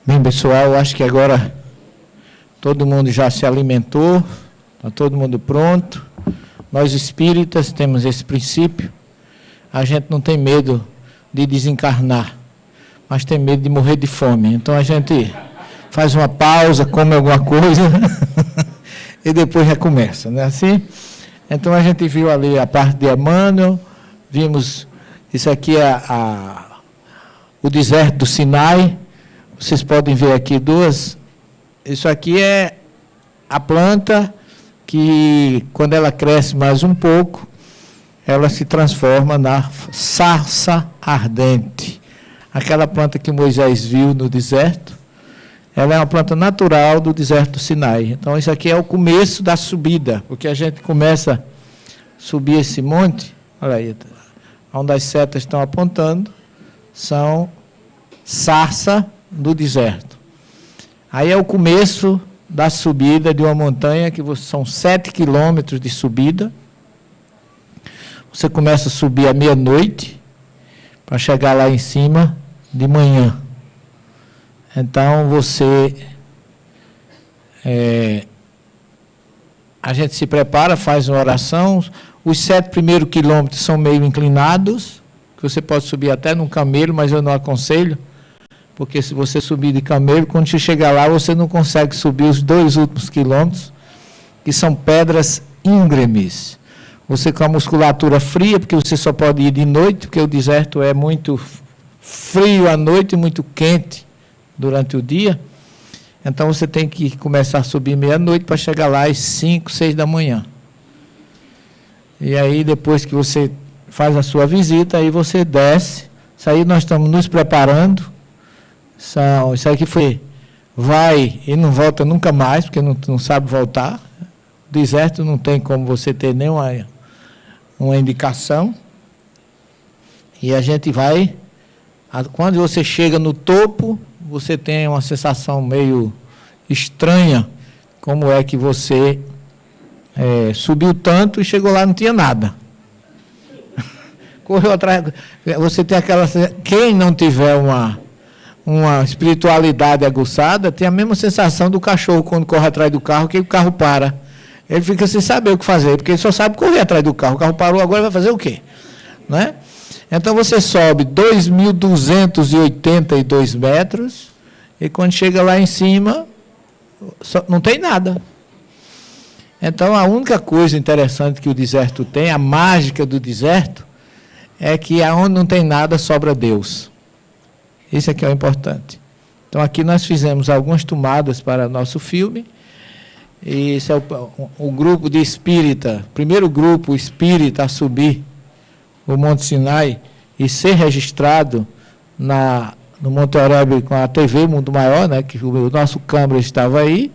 Bem, pessoal, acho que agora todo mundo já se alimentou, está todo mundo pronto. Nós espíritas temos esse princípio. A gente não tem medo de desencarnar, mas tem medo de morrer de fome. Então a gente faz uma pausa, come alguma coisa e depois recomeça, não é assim? Então a gente viu ali a parte de Emmanuel, vimos, isso aqui é o deserto do Sinai. Vocês podem ver aqui duas. Isso aqui é a planta que, quando ela cresce mais um pouco, ela se transforma na sarça ardente. Aquela planta que Moisés viu no deserto, ela é uma planta natural do deserto do Sinai. Então, isso aqui é o começo da subida, porque a gente começa a subir esse monte, olha aí, onde as setas estão apontando, são sarça do deserto. Aí é o começo da subida de uma montanha, que são 7 quilômetros de subida. Você começa a subir à meia-noite, para chegar lá em cima de manhã. Então, a gente se prepara, faz uma oração. Os 7 primeiros quilômetros são meio inclinados, que você pode subir até num camelo, mas eu não aconselho, porque se você subir de camelo, quando você chegar lá, você não consegue subir os 2 últimos quilômetros, que são pedras íngremes. Você com a musculatura fria, porque você só pode ir de noite, porque o deserto é muito frio à noite e muito quente durante o dia. Então você tem que começar a subir meia-noite para chegar lá às 5, 6 da manhã. E aí, depois que você faz a sua visita, aí você desce. Isso aí nós estamos nos preparando. Isso aqui vai e não volta nunca mais, porque não sabe voltar. O deserto não tem como você ter nenhuma uma indicação. E a gente vai, quando você chega no topo, você tem uma sensação meio estranha, como é que você subiu tanto e chegou lá e não tinha nada. Correu atrás, você tem aquela, quem não tiver uma espiritualidade aguçada, tem a mesma sensação do cachorro quando corre atrás do carro, que o carro para. Ele fica sem saber o que fazer, porque ele só sabe correr atrás do carro. O carro parou, agora vai fazer o quê? Né? Então você sobe 2.282 metros, e quando chega lá em cima, não tem nada. Então a única coisa interessante que o deserto tem, a mágica do deserto, é que aonde não tem nada, sobra Deus. Isso é que é o importante. Então, aqui nós fizemos algumas tomadas para nosso filme. E esse é o grupo de espírita, primeiro grupo espírita a subir o Monte Sinai e ser registrado no Monte Oreb com a TV Mundo Maior, né, que o nosso câmera estava aí.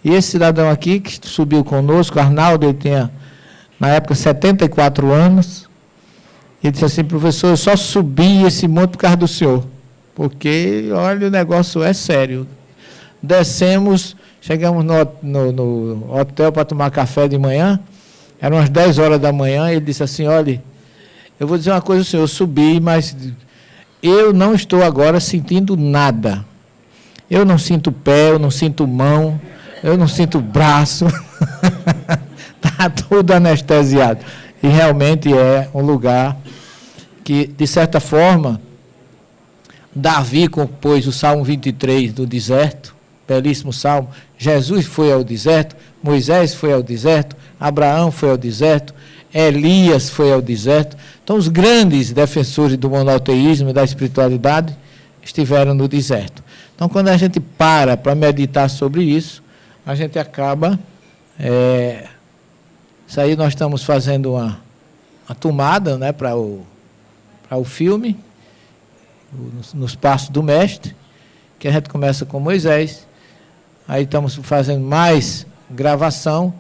E esse cidadão aqui, que subiu conosco, Arnaldo, ele tinha, na época, 74 anos. Ele disse assim: professor, eu só subi esse monte por causa do senhor. Porque, olha, o negócio é sério. Descemos, chegamos no hotel para tomar café de manhã, eram umas 10 horas da manhã, ele disse assim: olha, eu vou dizer uma coisa ao senhor, eu subi, mas eu não estou agora sentindo nada. Eu não sinto pé, eu não sinto mão, eu não sinto braço. Está tudo anestesiado. E realmente é um lugar que, de certa forma, Davi compôs o Salmo 23 do deserto, belíssimo salmo. Jesus foi ao deserto, Moisés foi ao deserto, Abraão foi ao deserto, Elias foi ao deserto. Então, os grandes defensores do monoteísmo e da espiritualidade estiveram no deserto. Então, quando a gente para meditar sobre isso, a gente acaba... isso aí nós estamos fazendo uma tomada, né, para o filme, nos passos do mestre, que a gente começa com Moisés, aí estamos fazendo mais gravação,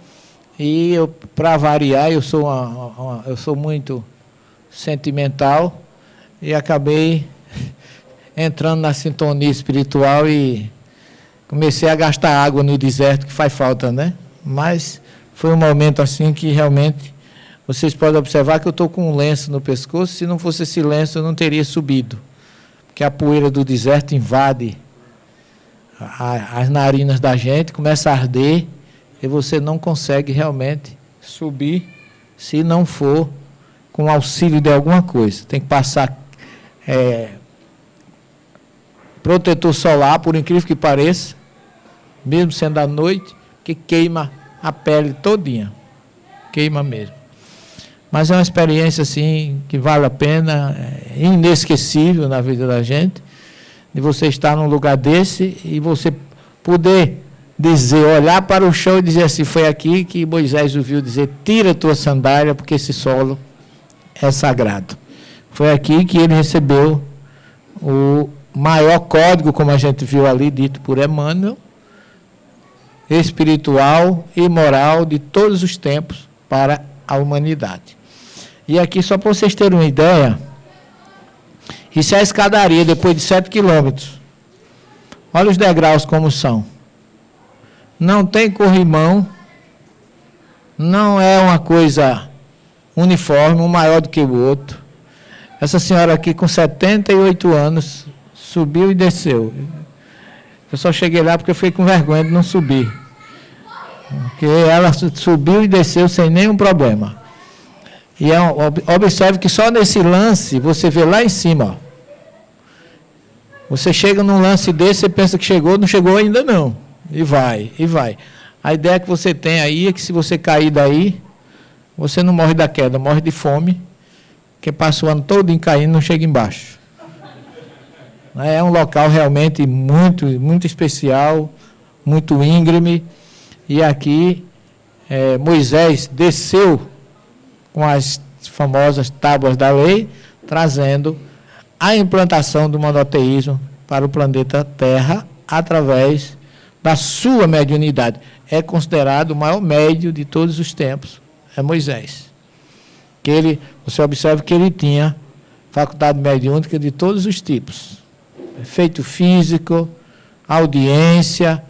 e eu, para variar, eu sou muito sentimental, e acabei entrando na sintonia espiritual e comecei a gastar água no deserto, que faz falta, né? Mas foi um momento assim que realmente vocês podem observar que eu estou com um lenço no pescoço. Se não fosse esse lenço, eu não teria subido, porque a poeira do deserto invade as narinas da gente, começa a arder e você não consegue realmente subir se não for com auxílio de alguma coisa. Tem que passar protetor solar, por incrível que pareça, mesmo sendo à noite, que queima a pele todinha. Queima mesmo. Mas é uma experiência assim que vale a pena, inesquecível na vida da gente, de você estar num lugar desse e você poder dizer, olhar para o chão e dizer assim, foi aqui que Moisés ouviu dizer, tira a tua sandália porque esse solo é sagrado. Foi aqui que ele recebeu o maior código, como a gente viu ali, dito por Emmanuel, espiritual e moral de todos os tempos para a humanidade. E aqui, só para vocês terem uma ideia, isso é a escadaria, depois de 7 quilômetros. Olha os degraus como são. Não tem corrimão, não é uma coisa uniforme, um maior do que o outro. Essa senhora aqui, com 78 anos, subiu e desceu. Eu só cheguei lá porque eu fiquei com vergonha de não subir. Porque ela subiu e desceu sem nenhum problema. E observe que só nesse lance, você vê lá em cima, ó. Você chega num lance desse, você pensa que chegou, não chegou ainda não. E vai, e vai. A ideia que você tem aí é que se você cair daí, você não morre da queda, morre de fome, que passa o ano todo caindo e não chega embaixo. É um local realmente muito, muito especial, muito íngreme. E aqui Moisés desceu com as famosas tábuas da lei, trazendo a implantação do monoteísmo para o planeta Terra através da sua mediunidade. É considerado o maior médio de todos os tempos, é Moisés. Você observa que ele tinha faculdade mediúnica de todos os tipos. Efeito físico, audiência,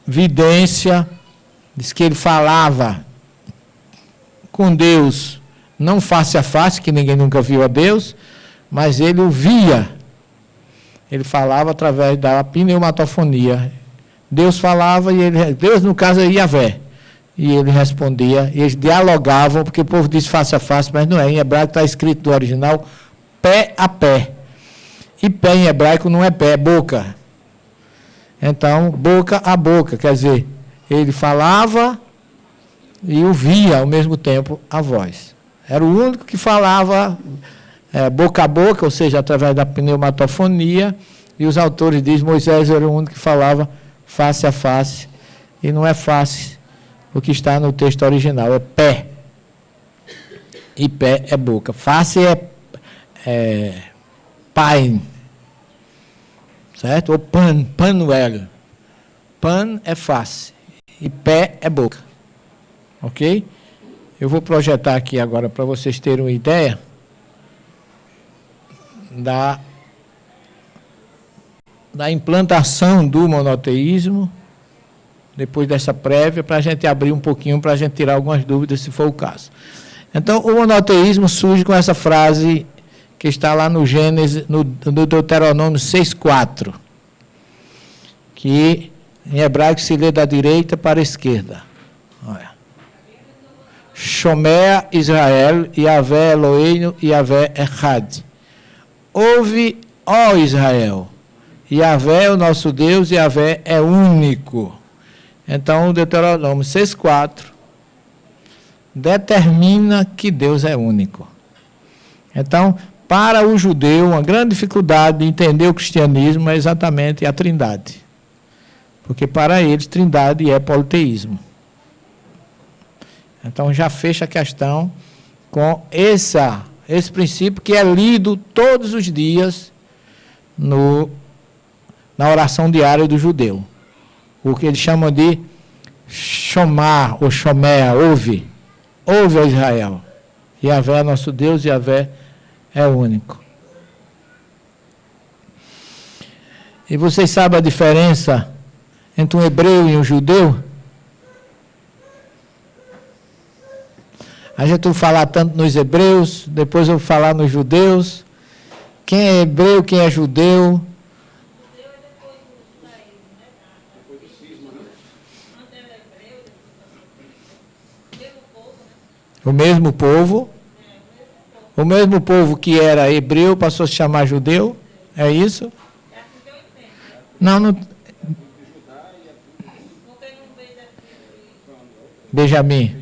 vidência. Diz que ele falava com Deus, não face a face, que ninguém nunca viu a Deus, mas ele o via. Ele falava através da pneumatofonia. Deus falava e ele... Deus, no caso, é Yahvé. E ele respondia, e eles dialogavam, porque o povo diz face a face, mas não é. Em hebraico está escrito no original, pé a pé. E pé em hebraico não é pé, é boca. Então, boca a boca, quer dizer, ele falava e ouvia ao mesmo tempo a voz. Era o único que falava boca a boca, ou seja, através da pneumatofonia, e os autores dizem, Moisés era o único que falava face a face, e não é face o que está no texto original, é pé. E pé é boca. Face é pai, certo? Ou panuel. Pan é face e pé é boca. Ok? Eu vou projetar aqui agora para vocês terem uma ideia da implantação do monoteísmo, depois dessa prévia, para a gente abrir um pouquinho, para a gente tirar algumas dúvidas, se for o caso. Então, o monoteísmo surge com essa frase que está lá no Gênesis, no Deuteronômio 6,4, que em hebraico se lê da direita para a esquerda. Olha. Shomea Israel, Yahvé Eloheinu, Yahvé Echad. Ouve, ó Israel, Yahvé é o nosso Deus, Yahvé é único. Então, o Deuteronômio 6,4 determina que Deus é único. Então, para o judeu, uma grande dificuldade de entender o cristianismo é exatamente a trindade. Porque para eles, trindade é politeísmo. Então, já fecha a questão com esse princípio que é lido todos os dias na oração diária do judeu. O que eles chamam de Shomar, ou Shomea, ouve. Ouve, ó Israel. Yahvé é nosso Deus, Yahvé é único. E vocês sabem a diferença entre um hebreu e um judeu? A gente vai falar tanto nos hebreus, depois eu vou falar nos judeus. Quem é hebreu, quem é judeu? O mesmo povo. O mesmo povo que era hebreu passou a se chamar judeu. É isso? Não, não. Benjamim.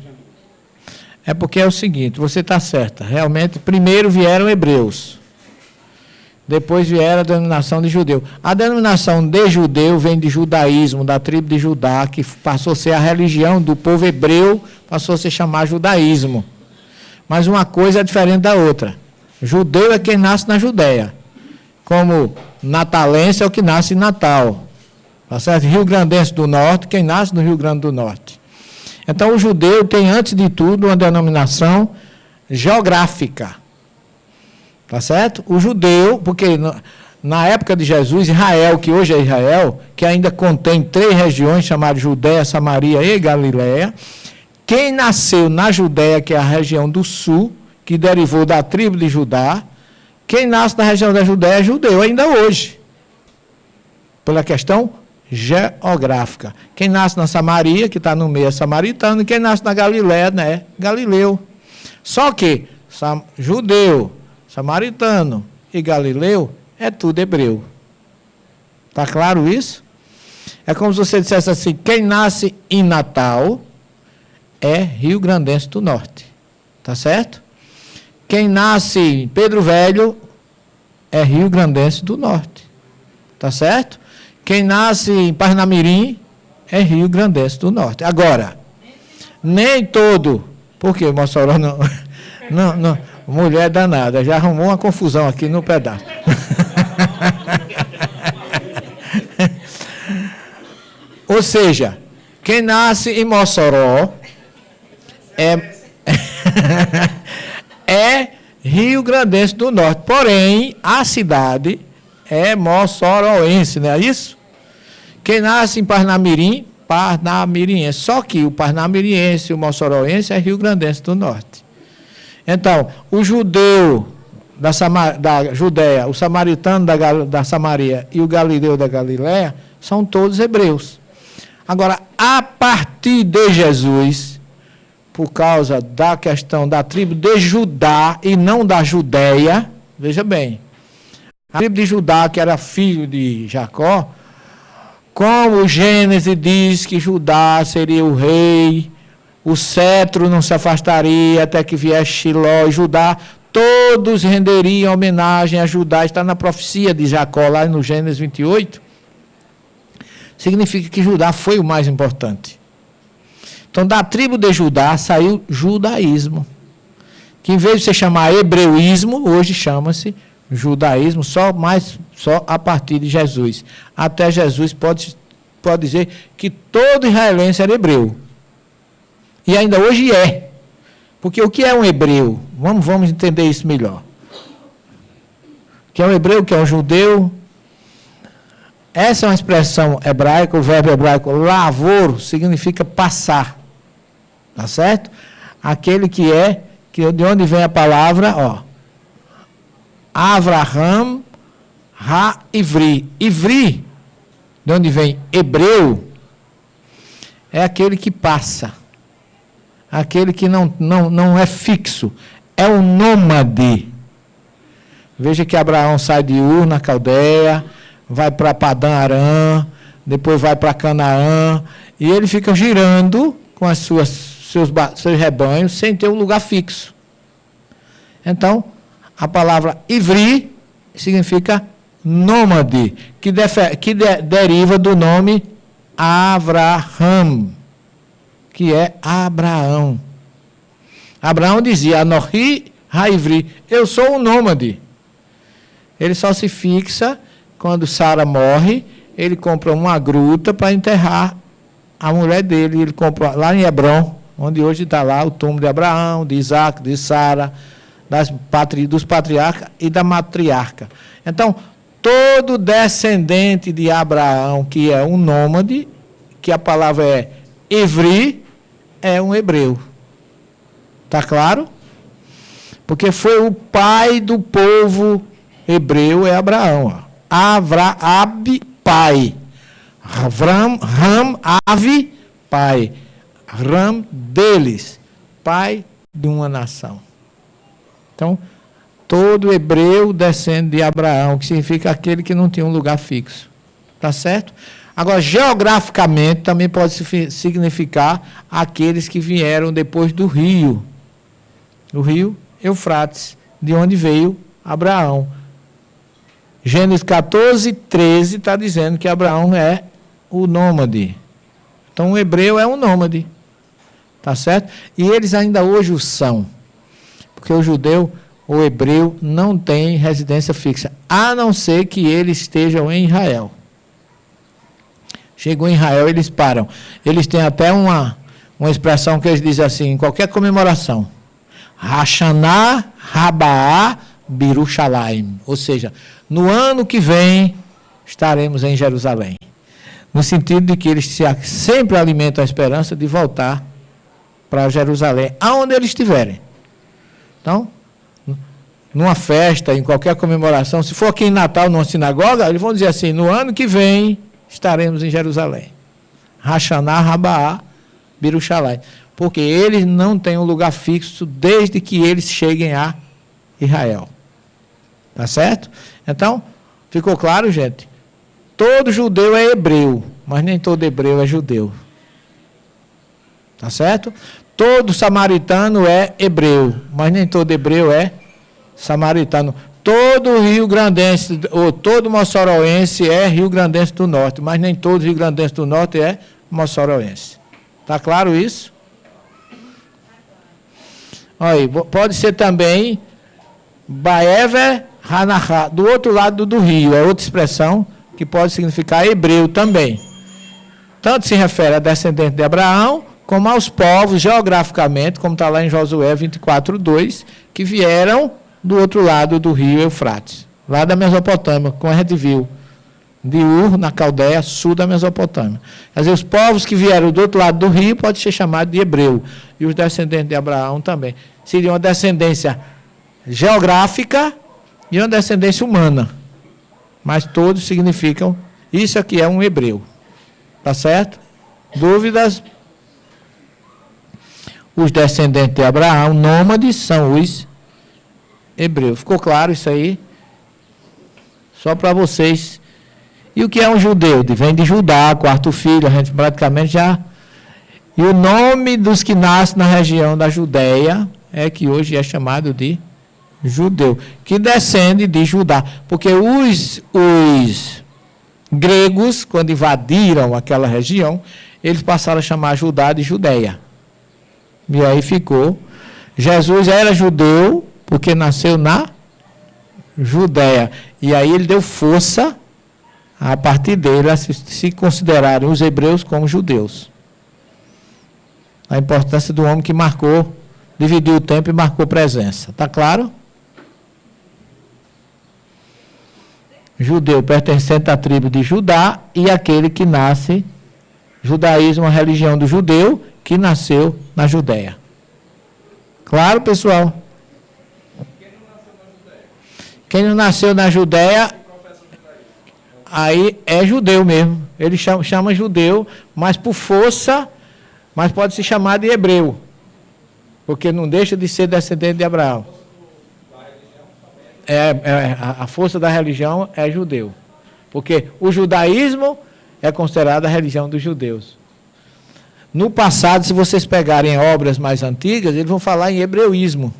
É porque é o seguinte, você está certa. Realmente, primeiro vieram hebreus. Depois vieram a denominação de judeu. A denominação de judeu vem de judaísmo, da tribo de Judá, que passou a ser a religião do povo hebreu, passou a se chamar judaísmo. Mas uma coisa é diferente da outra. Judeu é quem nasce na Judéia. Como natalense é o que nasce em Natal. Tá certo? Rio Grandense do Norte, quem nasce no Rio Grande do Norte. Então, o judeu tem, antes de tudo, uma denominação geográfica. Tá certo? O judeu, porque na época de Jesus, Israel, que hoje é Israel, que ainda contém 3 regiões chamadas Judéia, Samaria e Galiléia, quem nasceu na Judéia, que é a região do sul, que derivou da tribo de Judá, quem nasce na região da Judéia é judeu, ainda hoje. Pela questão geográfica. Quem nasce na Samaria, que está no meio é samaritano, e quem nasce na Galiléia, né, galileu. Só que judeu, samaritano e galileu é tudo hebreu. Está claro isso? É como se você dissesse assim, quem nasce em Natal é Rio Grandense do Norte. Tá certo? Quem nasce em Pedro Velho é Rio Grandense do Norte. Tá certo? Quem nasce em Parnamirim é Rio Grandense do Norte. Agora, nem todo, porque Mossoró não, não, mulher danada, já arrumou uma confusão aqui no pedaço. Ou seja, quem nasce em Mossoró é Rio Grandense do Norte. Porém, a cidade é mossoroense, não é isso? Quem nasce em Parnamirim, parnamiriense. Só que o parnamiriense e o mossoroense é Rio Grandense do Norte. Então, o judeu da Judéia, o samaritano da Samaria e o galileu da Galiléia são todos hebreus. Agora, a partir de Jesus, por causa da questão da tribo de Judá e não da Judéia, veja bem, a tribo de Judá, que era filho de Jacó, como o Gênesis diz que Judá seria o rei, o cetro não se afastaria até que viesse Shiló e Judá, todos renderiam homenagem a Judá, está na profecia de Jacó, lá no Gênesis 28, significa que Judá foi o mais importante. Então, da tribo de Judá saiu judaísmo, que em vez de se chamar hebreuísmo, hoje chama-se judaísmo, só a partir de Jesus. Até Jesus pode dizer que todo israelense era hebreu. E ainda hoje é. Porque o que é um hebreu? Vamos entender isso melhor. O que é um hebreu, o que é um judeu? Essa é uma expressão hebraica, o verbo hebraico lavor significa passar. Tá certo? Aquele que de onde vem a palavra, ó. Avraham ha-ivri. Ivri, de onde vem hebreu, é aquele que passa. Aquele que não é fixo. É um nômade. Veja que Abraão sai de Ur, na Caldeia, vai para Padã Arã, depois vai para Canaã, e ele fica girando com seus rebanhos, sem ter um lugar fixo. Então, a palavra ivri significa nômade, que deriva do nome Avraham, que é Abraão. Abraão dizia, Anohi ha-ivri, eu sou um nômade. Ele só se fixa quando Sara morre, ele compra uma gruta para enterrar a mulher dele. Ele compra lá em Hebrom, onde hoje está lá o túmulo de Abraão, de Isaac, de Sara, dos patriarcas e da matriarca. Então, todo descendente de Abraão, que é um nômade, que a palavra é ivri, é um hebreu. Está claro? Porque foi o pai do povo hebreu, é Abraão. Ó. Avrahab, pai. Ram, Avi, pai. Ram, deles. Pai de uma nação. Então, todo hebreu descende de Abraão, que significa aquele que não tinha um lugar fixo. Tá certo? Agora, geograficamente, também pode significar aqueles que vieram depois do rio Eufrates, de onde veio Abraão. Gênesis 14, 13 está dizendo que Abraão é o nômade. Então, o hebreu é um nômade. Tá certo? E eles ainda hoje o são. Porque o judeu, o hebreu, não tem residência fixa, a não ser que eles estejam em Israel. Chegou em Israel, eles param. Eles têm até uma expressão que eles dizem assim, em qualquer comemoração. Hashanah Rabaá Birushalayim. Ou seja, no ano que vem, estaremos em Jerusalém. No sentido de que eles sempre alimentam a esperança de voltar para Jerusalém, aonde eles estiverem. Então, numa festa, em qualquer comemoração, se for aqui em Natal, numa sinagoga, eles vão dizer assim, no ano que vem, estaremos em Jerusalém. Hashanah Rabaá Birushalayim. Porque eles não têm um lugar fixo desde que eles cheguem a Israel. Tá certo? Então, ficou claro, gente? Todo judeu é hebreu, mas nem todo hebreu é judeu. Tá certo? Todo samaritano é hebreu, mas nem todo hebreu é samaritano. Todo rio-grandense, ou todo moçoroense é rio-grandense do norte, mas nem todo rio-grandense do norte é moçoroense. Está claro isso? Aí, pode ser também Baever Hanahá, do outro lado do rio, é outra expressão que pode significar hebreu também. Tanto se refere a descendente de Abraão, como aos povos, geograficamente, como está lá em Josué 24:2, que vieram do outro lado do rio Eufrates, lá da Mesopotâmia, como a gente viu, de Ur, na Caldeia, sul da Mesopotâmia. Quer dizer, os povos que vieram do outro lado do rio podem ser chamados de hebreu, e os descendentes de Abraão também. Seria uma descendência geográfica e uma descendência humana, mas todos significam, isso aqui é um hebreu. Tá certo? Dúvidas? Os descendentes de Abraão, nômades, são os hebreus. Ficou claro isso aí? Só para vocês. E o que é um judeu? Vem de Judá, quarto filho, a gente praticamente já... E o nome dos que nascem na região da Judéia é que hoje é chamado de judeu, que descende de Judá. Porque os gregos, quando invadiram aquela região, eles passaram a chamar Judá de Judéia. E aí ficou. Jesus era judeu, porque nasceu na Judéia. E aí ele deu força, a partir dele, a se considerarem os hebreus como judeus. A importância do homem que marcou, dividiu o tempo e marcou presença. Está claro? Judeu pertencente à tribo de Judá e aquele que nasce, judaísmo, a religião do judeu, que nasceu na Judéia. Claro, pessoal? Quem não nasceu na Judéia, aí é judeu mesmo. Ele chama judeu, mas por força, mas pode se chamar de hebreu, porque não deixa de ser descendente de Abraão. A força da religião é judeu, porque o judaísmo é considerado a religião dos judeus. No passado, se vocês pegarem obras mais antigas, eles vão falar em hebreuísmo.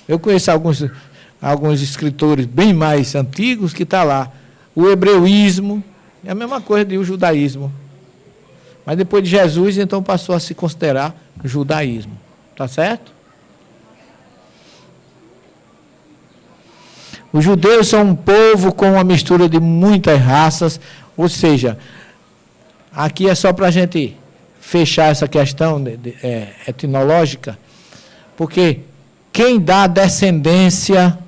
Eu conheço alguns escritores bem mais antigos que está lá. O hebreuísmo é a mesma coisa do judaísmo. Mas depois de Jesus, então passou a se considerar judaísmo. Tá certo? Os judeus são um povo com uma mistura de muitas raças, ou seja, aqui é só para a gente fechar essa questão etnológica, porque quem dá descendência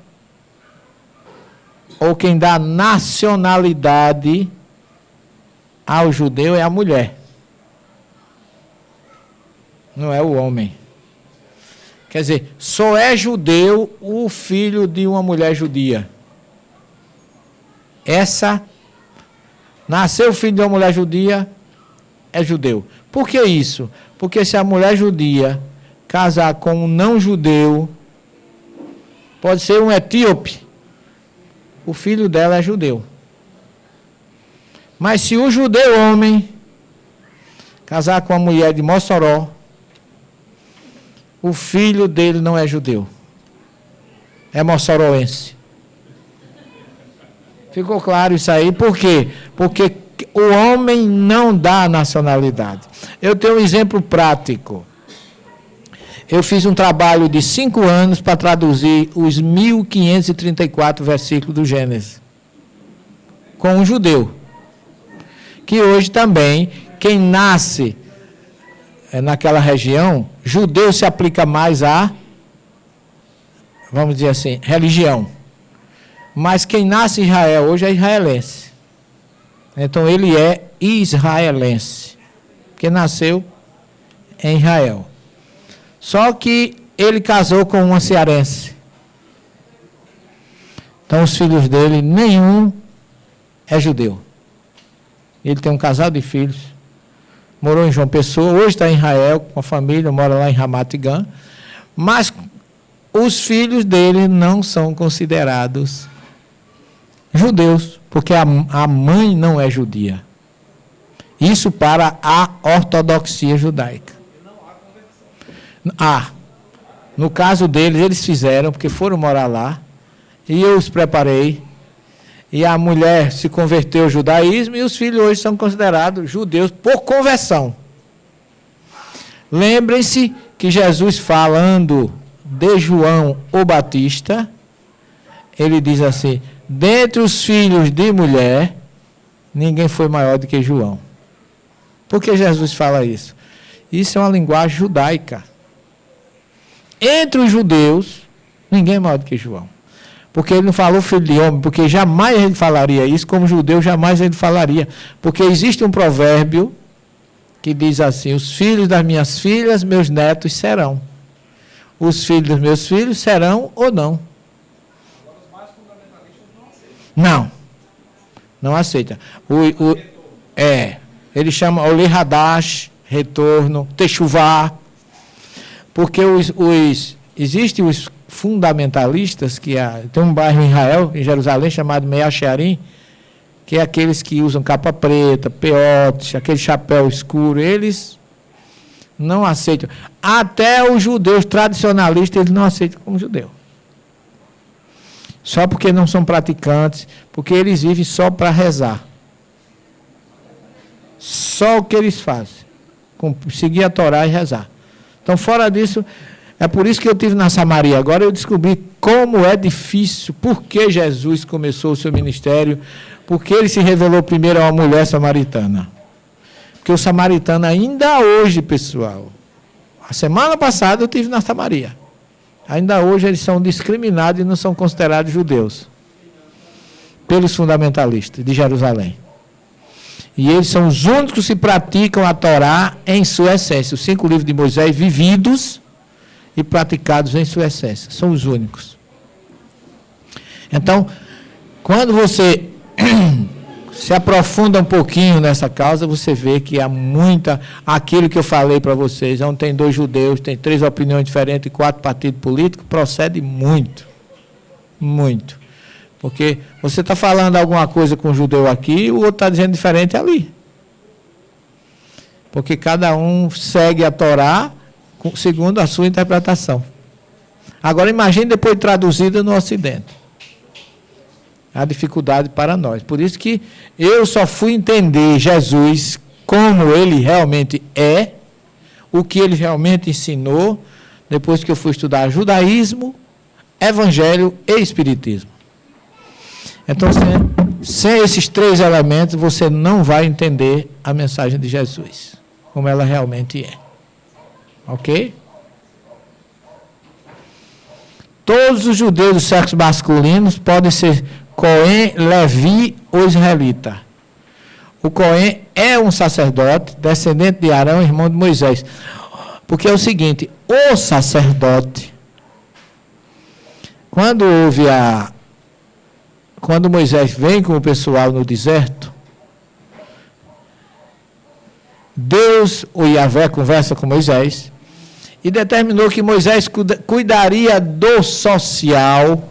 ou quem dá nacionalidade ao judeu é a mulher, não é o homem. Quer dizer, só é judeu o filho de uma mulher judia. Nasceu o filho de uma mulher judia, é judeu. Por que isso? Porque se a mulher judia casar com um não-judeu, pode ser um etíope, o filho dela é judeu. Mas se o judeu homem casar com uma mulher de Mossoró, o filho dele não é judeu, é moçoroense. Ficou claro isso aí? Por quê? Porque o homem não dá nacionalidade. Eu tenho um exemplo prático. Eu fiz um trabalho de 5 anos para traduzir os 1534 versículos do Gênesis com um judeu. Que hoje também, quem nasce naquela região, judeu se aplica mais a, vamos dizer assim, religião. Mas quem nasce em Israel hoje é israelense. Então ele é israelense, porque nasceu em Israel. Só que ele casou com uma cearense. Então os filhos dele, nenhum é judeu. Ele tem um casal de filhos. Morou em João Pessoa, hoje está em Israel com a família, mora lá em Ramat Gan. Mas os filhos dele não são considerados judeus, porque a mãe não é judia. Isso para a ortodoxia judaica. No caso deles, eles fizeram, porque foram morar lá, e eu os preparei, e a mulher se converteu ao judaísmo, e os filhos hoje são considerados judeus por conversão. Lembrem-se que Jesus, falando de João o Batista, ele diz assim: dentre os filhos de mulher, ninguém foi maior do que João. Por que Jesus fala isso? Isso é uma linguagem judaica. Entre os judeus, ninguém é maior do que João. Porque ele não falou filho de homem, porque jamais ele falaria isso, como judeu jamais ele falaria. Porque existe um provérbio que diz assim: os filhos das minhas filhas, meus netos serão. Os filhos dos meus filhos serão ou não. Não aceita. Ele chama Olê Hadash, retorno, Techuvá, porque existem os fundamentalistas, tem um bairro em Israel, em Jerusalém, chamado Mea Shearim, que é aqueles que usam capa preta, peotes, aquele chapéu escuro, eles não aceitam. Até os judeus tradicionalistas, eles não aceitam como judeu. Só porque não são praticantes, porque eles vivem só para rezar. Só o que eles fazem, seguir a Torá e rezar. Então, fora disso, é por isso que eu estive na Samaria. Agora eu descobri como é difícil, por que Jesus começou o seu ministério, porque ele se revelou primeiro a uma mulher samaritana. Porque o samaritano ainda hoje, pessoal, a semana passada eu estive na Samaria. Ainda hoje eles são discriminados e não são considerados judeus pelos fundamentalistas de Jerusalém. E eles são os únicos que se praticam a Torá em sua essência. Os 5 livros de Moisés vividos e praticados em sua essência. São os únicos. Então, quando você se aprofunda um pouquinho nessa causa, você vê que há aquilo que eu falei para vocês, onde tem 2 judeus, tem 3 opiniões diferentes e 4 partidos políticos, procede muito. Muito. Porque você está falando alguma coisa com o judeu aqui, e o outro está dizendo diferente ali. Porque cada um segue a Torá segundo a sua interpretação. Agora imagine depois traduzida no Ocidente. A dificuldade para nós. Por isso que eu só fui entender Jesus como ele realmente é, o que ele realmente ensinou, depois que eu fui estudar judaísmo, evangelho e espiritismo. Então, sem esses 3 elementos, você não vai entender a mensagem de Jesus, como ela realmente é. Ok? Todos os judeus do sexo masculino podem ser Cohen, Levi ou israelita. O Cohen é um sacerdote, descendente de Arão, irmão de Moisés. Porque é o seguinte, o sacerdote, quando Moisés vem com o pessoal no deserto, Deus, o Yahvé, conversa com Moisés, e determinou que Moisés cuidaria do social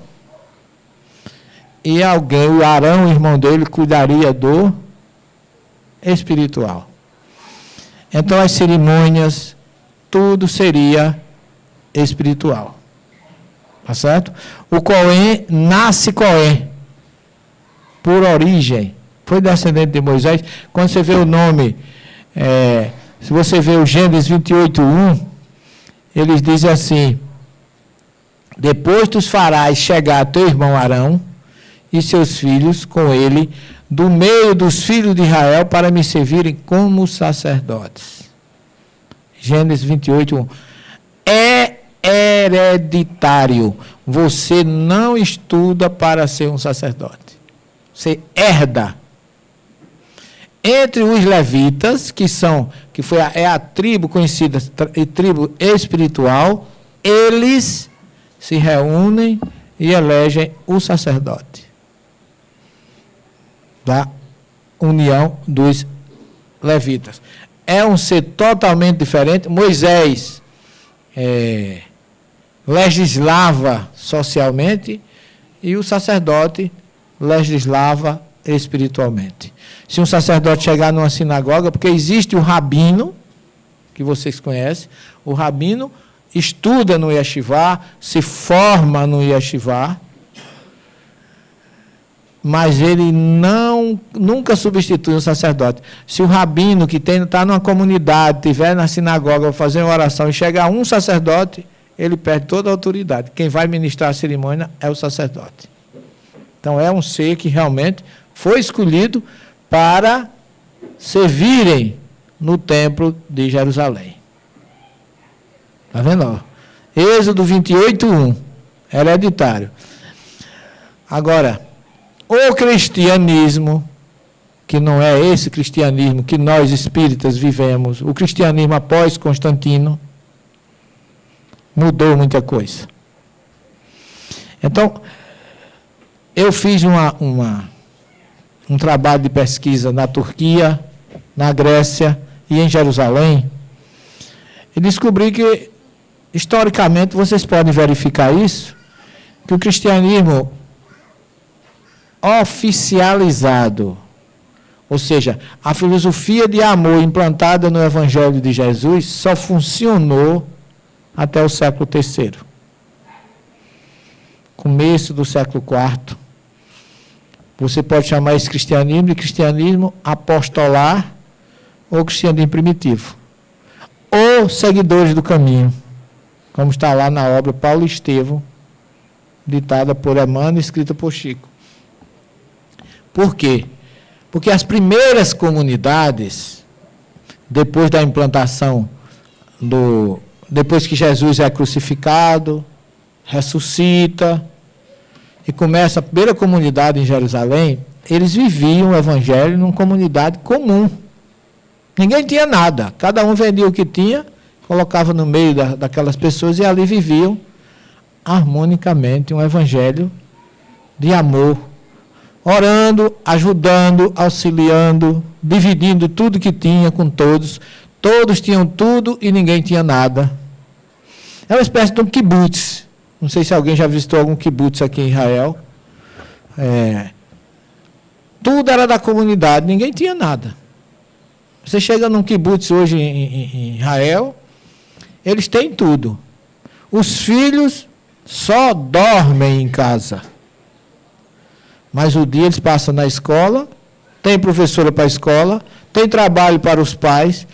e alguém, o Arão, o irmão dele, cuidaria do espiritual. Então as cerimônias, tudo seria espiritual. Tá certo? O Cohen nasce Cohen, por origem. Foi descendente de Moisés. Quando você vê o nome, se você vê o Gênesis 28:1, eles dizem assim: depois tu farás chegar teu irmão Arão e seus filhos com ele, do meio dos filhos de Israel, para me servirem como sacerdotes. Gênesis 28:1. É hereditário. Você não estuda para ser um sacerdote. Você herda. Entre os levitas, é a tribo conhecida, tribo espiritual, eles se reúnem e elegem o sacerdote da união dos levitas. É um ser totalmente diferente. Moisés legislava socialmente e o sacerdote legislava espiritualmente. Se um sacerdote chegar numa sinagoga, porque existe o rabino, que vocês conhecem, o rabino estuda no yeshivá, se forma no yeshivá, mas ele nunca substitui um sacerdote. Se o rabino que está numa comunidade, estiver na sinagoga, fazer uma oração e chegar um sacerdote, ele perde toda a autoridade. Quem vai ministrar a cerimônia é o sacerdote. Então é um ser que realmente foi escolhido para servirem no templo de Jerusalém. Está vendo? Êxodo 28:1, hereditário. Agora, o cristianismo, que não é esse cristianismo que nós espíritas vivemos, o cristianismo após Constantino, mudou muita coisa. Então, eu fiz um trabalho de pesquisa na Turquia, na Grécia e em Jerusalém, e descobri que, historicamente, vocês podem verificar isso, que o cristianismo oficializado, ou seja, a filosofia de amor implantada no Evangelho de Jesus só funcionou até o século III. Começo do século IV. Você pode chamar esse cristianismo de cristianismo apostolar ou cristianismo primitivo. Ou seguidores do caminho, como está lá na obra Paulo e Estevão, ditada por Emmanuel e escrita por Chico. Por quê? Porque as primeiras comunidades, depois da implantação, depois que Jesus é crucificado, ressuscita, e começa a primeira comunidade em Jerusalém, eles viviam o Evangelho numa comunidade comum. Ninguém tinha nada, cada um vendia o que tinha, colocava no meio daquelas pessoas e ali viviam harmonicamente um Evangelho de amor, orando, ajudando, auxiliando, dividindo tudo que tinha com todos. Todos tinham tudo e ninguém tinha nada. É uma espécie de um kibutz. Não sei se alguém já visitou algum kibutz aqui em Israel. Tudo era da comunidade, ninguém tinha nada. Você chega num kibutz hoje em Israel, eles têm tudo. Os filhos só dormem em casa. Mas o dia eles passam na escola, tem professora para a escola, tem trabalho para os pais.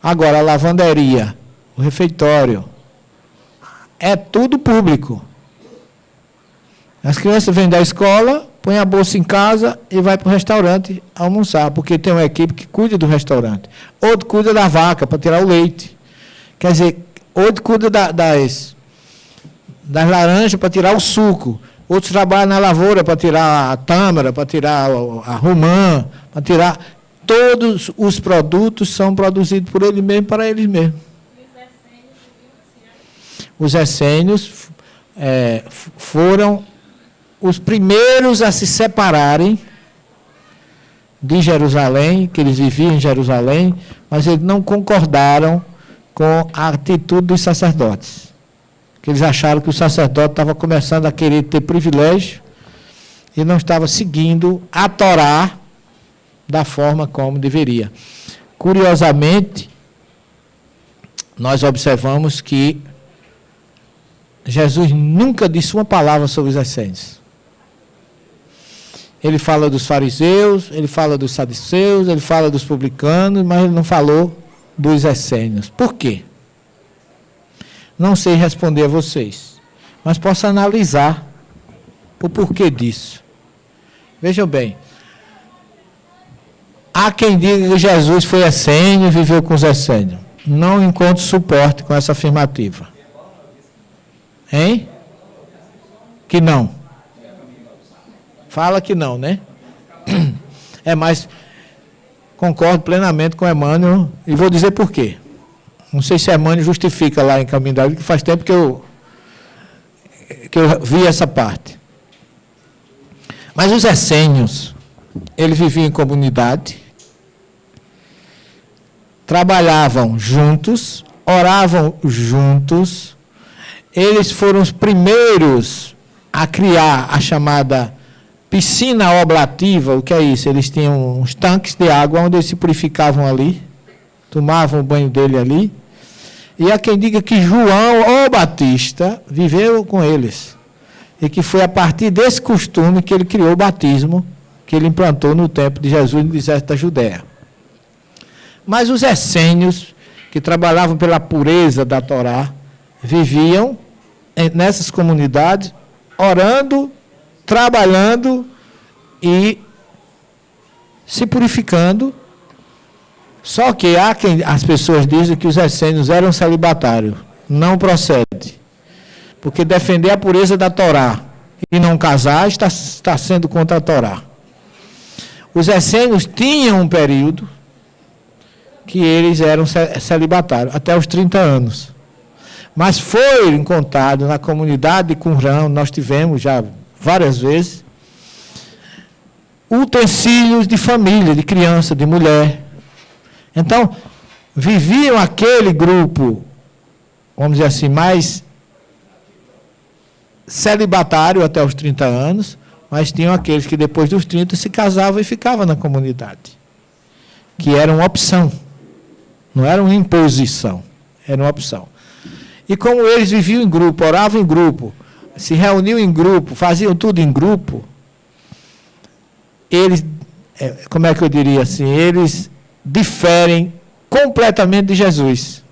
Agora, a lavanderia, o refeitório, é tudo público. As crianças vêm da escola, põem a bolsa em casa e vai para o restaurante almoçar, porque tem uma equipe que cuida do restaurante. Outro cuida da vaca para tirar o leite. Quer dizer, outro cuida das laranjas para tirar o suco. Outros trabalham na lavoura para tirar a tâmara, para tirar a romã, para tirar... Todos os produtos são produzidos por ele mesmo, para eles mesmos. Os essênios foram os primeiros a se separarem de Jerusalém, que eles viviam em Jerusalém, mas eles não concordaram com a atitude dos sacerdotes. Que eles acharam que o sacerdote estava começando a querer ter privilégio e não estava seguindo a Torá da forma como deveria. Curiosamente, nós observamos que Jesus nunca disse uma palavra sobre os essênios. Ele fala dos fariseus, ele fala dos saduceus, ele fala dos publicanos, mas ele não falou dos essênios. Por quê? Não sei responder a vocês, mas posso analisar o porquê disso. Vejam bem, há quem diga que Jesus foi essênio e viveu com os essênios. Não encontro suporte com essa afirmativa. Hein? Que não. Fala que não, né? Mas concordo plenamente com Emmanuel e vou dizer por quê. Não sei se Emmanuel justifica lá em Caminho da Vida, que faz tempo que eu vi essa parte. Mas os essênios, eles viviam em comunidade, trabalhavam juntos, oravam juntos. Eles foram os primeiros a criar a chamada piscina oblativa. O que é isso? Eles tinham uns tanques de água onde eles se purificavam ali, tomavam o banho dele ali. E há quem diga que João, o Batista, viveu com eles. E que foi a partir desse costume que ele criou o batismo, que ele implantou no templo de Jesus no deserto da Judéia. Mas os essênios, que trabalhavam pela pureza da Torá, viviam nessas comunidades, orando, trabalhando e se purificando. Só que há quem as pessoas dizem que os essênios eram celibatários. Não procede. Porque defender a pureza da Torá e não casar está sendo contra a Torá. Os essênios tinham um período que eles eram celibatários, até os 30 anos. Mas foi encontrado na comunidade de Qumran, nós tivemos já várias vezes, utensílios de família, de criança, de mulher. Então, viviam aquele grupo, vamos dizer assim, mais celibatário até os 30 anos, mas tinham aqueles que depois dos 30 se casavam e ficavam na comunidade, que era uma opção, não era uma imposição, era uma opção. E como eles viviam em grupo, oravam em grupo, se reuniam em grupo, faziam tudo em grupo, eles, como é que eu diria assim, eles diferem completamente de Jesus.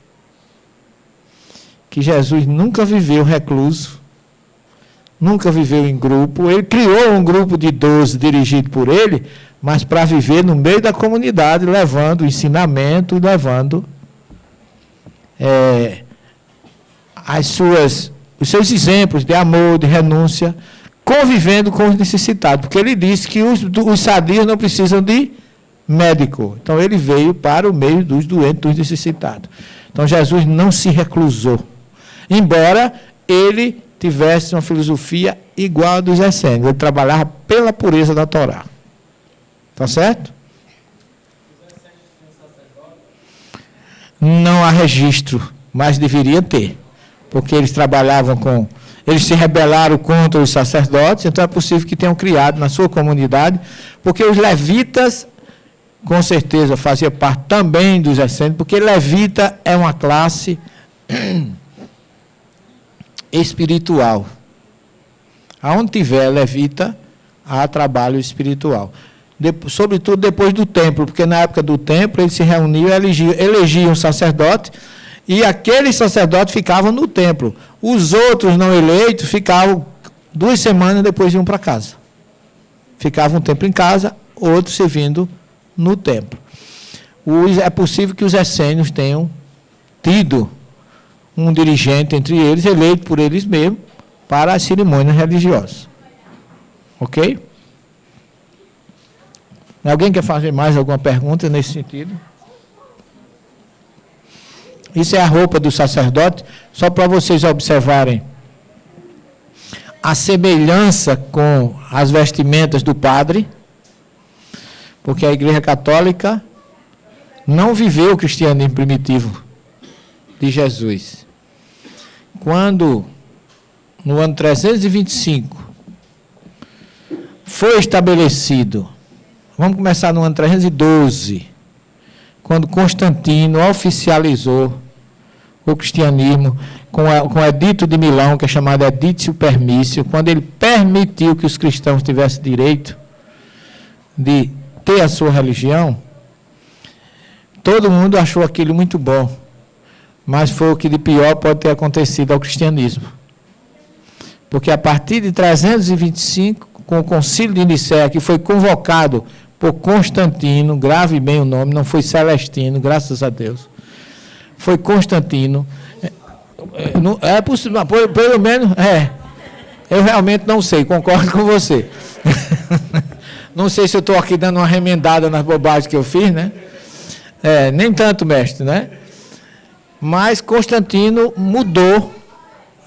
Que Jesus nunca viveu recluso, nunca viveu em grupo. Ele criou um grupo de 12 dirigido por ele, mas para viver no meio da comunidade, levando ensinamento, levando os seus exemplos de amor, de renúncia, convivendo com os necessitados. Porque ele disse que os sadios não precisam de médico. Então, ele veio para o meio dos doentes, dos necessitados. Então, Jesus não se reclusou. Embora ele tivesse uma filosofia igual a dos essênios. Ele trabalhava pela pureza da Torá. Está certo? Não há registro, mas deveria ter. Porque eles trabalhavam com... Eles se rebelaram contra os sacerdotes, então é possível que tenham criado na sua comunidade, porque os levitas, com certeza, faziam parte também dos essênios, porque levita é uma classe espiritual. Aonde tiver levita, há trabalho espiritual. Sobretudo depois do templo, porque na época do templo eles se reuniam e elegiam um sacerdote, e aqueles sacerdotes ficavam no templo. Os outros não eleitos ficavam 2 semanas depois iam para casa. Ficavam um tempo em casa, outros servindo no templo. É possível que os essênios tenham tido um dirigente entre eles, eleito por eles mesmos, para as cerimônias religiosas. Ok? Alguém quer fazer mais alguma pergunta nesse sentido? Isso é a roupa do sacerdote, só para vocês observarem a semelhança com as vestimentas do padre, porque a Igreja Católica não viveu o cristianismo primitivo. de Jesus. Quando, no ano 325, foi estabelecido, vamos começar no ano 312, quando Constantino oficializou o cristianismo com o Edito de Milão, que é chamado Editio Permissio, quando ele permitiu que os cristãos tivessem direito de ter a sua religião, todo mundo achou aquilo muito bom, mas foi o que de pior pode ter acontecido ao cristianismo. Porque a partir de 325, com o concílio de Nicéia, que foi convocado por Constantino, grave bem o nome, não foi Celestino, graças a Deus, foi Constantino, é possível, pelo menos, eu realmente não sei, concordo com você. Não sei se eu estou aqui dando uma remendada nas bobagens que eu fiz, né? Nem tanto, mestre, né? Mas Constantino mudou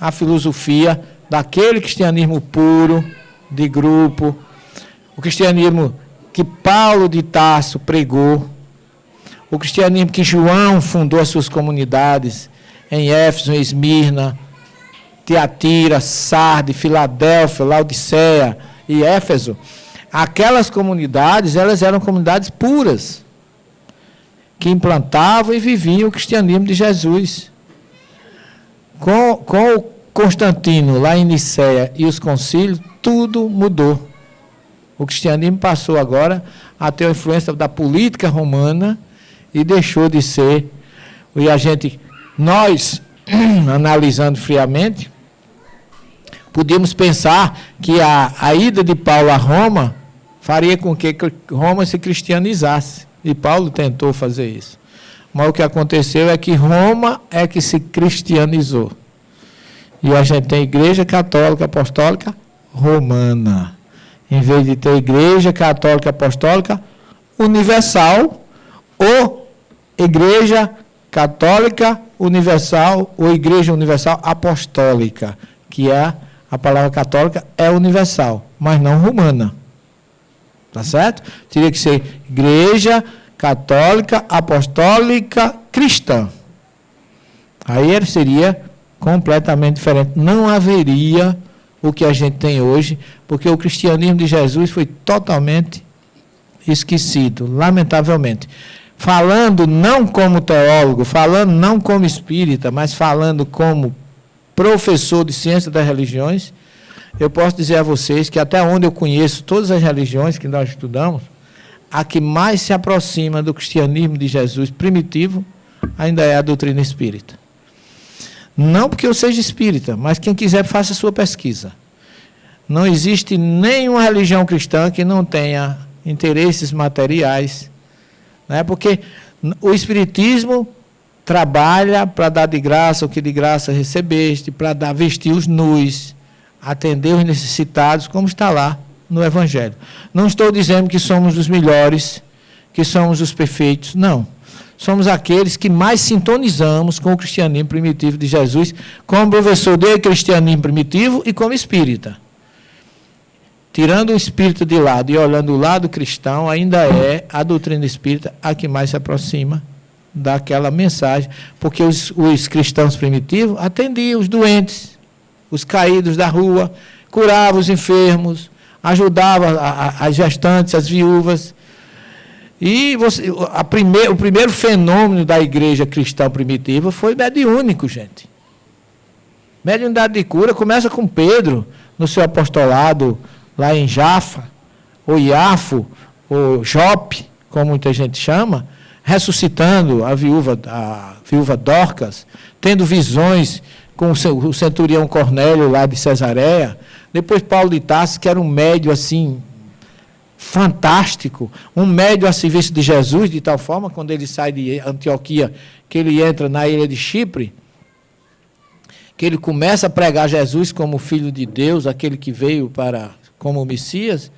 a filosofia daquele cristianismo puro, de grupo, o cristianismo que Paulo de Tarso pregou, o cristianismo que João fundou as suas comunidades em Éfeso, em Esmirna, Tiatira, Sardes, Filadélfia, Laodiceia e Éfeso. Aquelas comunidades, elas eram comunidades puras, que implantavam e viviam o cristianismo de Jesus. Com o Constantino, lá em Nicéia, e os concílios, tudo mudou. O cristianismo passou agora a ter a influência da política romana e deixou de ser, e nós, analisando friamente, podíamos pensar que a ida de Paulo a Roma faria com que Roma se cristianizasse. E Paulo tentou fazer isso. Mas o que aconteceu é que Roma é que se cristianizou. E a gente tem Igreja Católica Apostólica Romana, em vez de ter Igreja Católica Apostólica Universal, ou Igreja Católica Universal, ou Igreja Universal Apostólica, que a palavra católica é universal, mas não romana. Tá certo? Teria que ser Igreja Católica Apostólica Cristã. Aí ele seria completamente diferente. Não haveria o que a gente tem hoje, porque o cristianismo de Jesus foi totalmente esquecido, lamentavelmente. Falando não como teólogo, falando não como espírita, mas falando como professor de ciência das religiões, eu posso dizer a vocês que até onde eu conheço todas as religiões que nós estudamos, a que mais se aproxima do cristianismo de Jesus primitivo ainda é a doutrina espírita. Não porque eu seja espírita, mas quem quiser faça a sua pesquisa. Não existe nenhuma religião cristã que não tenha interesses materiais, né? Porque o espiritismo trabalha para dar de graça o que de graça recebeste, para vestir os nus, atender os necessitados, como está lá no Evangelho. Não estou dizendo que somos os melhores, que somos os perfeitos, não. Somos aqueles que mais sintonizamos com o cristianismo primitivo de Jesus, como professor de cristianismo primitivo e como espírita. Tirando o espírito de lado e olhando o lado cristão, ainda é a doutrina espírita a que mais se aproxima daquela mensagem, porque os cristãos primitivos atendiam os doentes, os caídos da rua, curavam os enfermos, ajudavam as gestantes, as viúvas. E o primeiro fenômeno da igreja cristã primitiva foi mediúnico, gente. Mediunidade de cura começa com Pedro, no seu apostolado, lá em Jafa, ou Iafo, ou Jope, como muita gente chama, ressuscitando a viúva Dorcas, tendo visões com o centurião Cornélio lá de Cesareia. Depois Paulo de Tarso, que era um médio assim fantástico, um médio a serviço de Jesus, de tal forma, quando ele sai de Antioquia, que ele entra na ilha de Chipre, que ele começa a pregar Jesus como filho de Deus, aquele que veio como o Messias,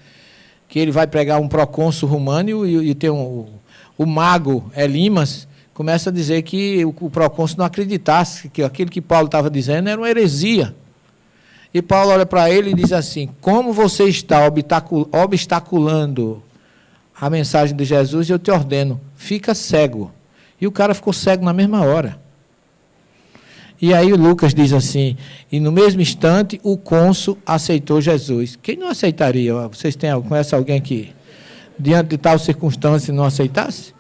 que ele vai pregar um procônsul romano e tem o mago Elimas, começa a dizer que o procônsul não acreditasse que aquilo que Paulo estava dizendo era uma heresia. E Paulo olha para ele e diz assim: como você está obstaculando a mensagem de Jesus, eu te ordeno, fica cego. E o cara ficou cego na mesma hora. E aí o Lucas diz assim, e no mesmo instante o cônsul aceitou Jesus. Quem não aceitaria? Vocês conhecem alguém que, diante de tal circunstância, não aceitasse?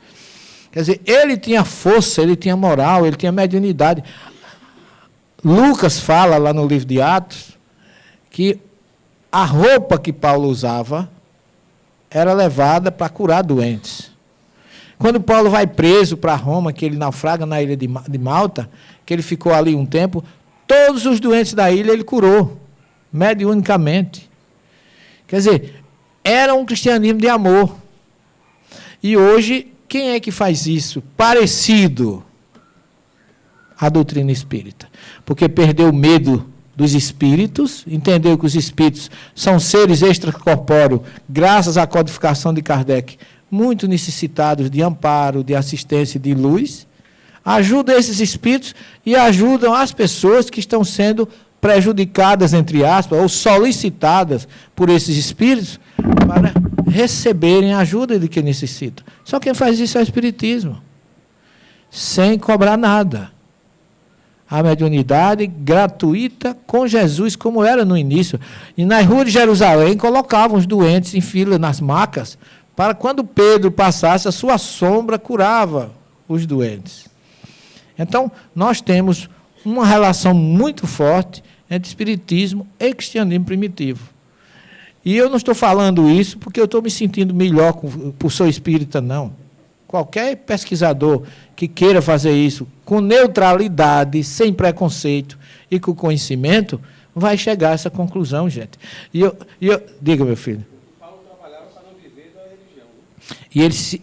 Quer dizer, ele tinha força, ele tinha moral, ele tinha mediunidade. Lucas fala lá no livro de Atos que a roupa que Paulo usava era levada para curar doentes. Quando Paulo vai preso para Roma, que ele naufraga na ilha de Malta, que ele ficou ali um tempo, todos os doentes da ilha ele curou, mediunicamente. Quer dizer, era um cristianismo de amor. E hoje, quem é que faz isso? Parecido à doutrina espírita. Porque perdeu o medo dos espíritos, entendeu que os espíritos são seres extracorpóreos, graças à codificação de Kardec, muito necessitados de amparo, de assistência, de luz, ajudam esses espíritos e ajudam as pessoas que estão sendo prejudicadas, entre aspas, ou solicitadas por esses espíritos para receberem a ajuda de quem necessita. Só quem faz isso é o espiritismo, sem cobrar nada. A mediunidade gratuita com Jesus, como era no início. E nas ruas de Jerusalém colocavam os doentes em fila nas macas, para quando Pedro passasse, a sua sombra curava os doentes. Então, nós temos uma relação muito forte entre espiritismo e cristianismo primitivo. E eu não estou falando isso porque eu estou me sentindo melhor por ser espírita, não. Qualquer pesquisador que queira fazer isso com neutralidade, sem preconceito e com conhecimento, vai chegar a essa conclusão, gente. Diga, meu filho. Paulo trabalhava para não viver da religião.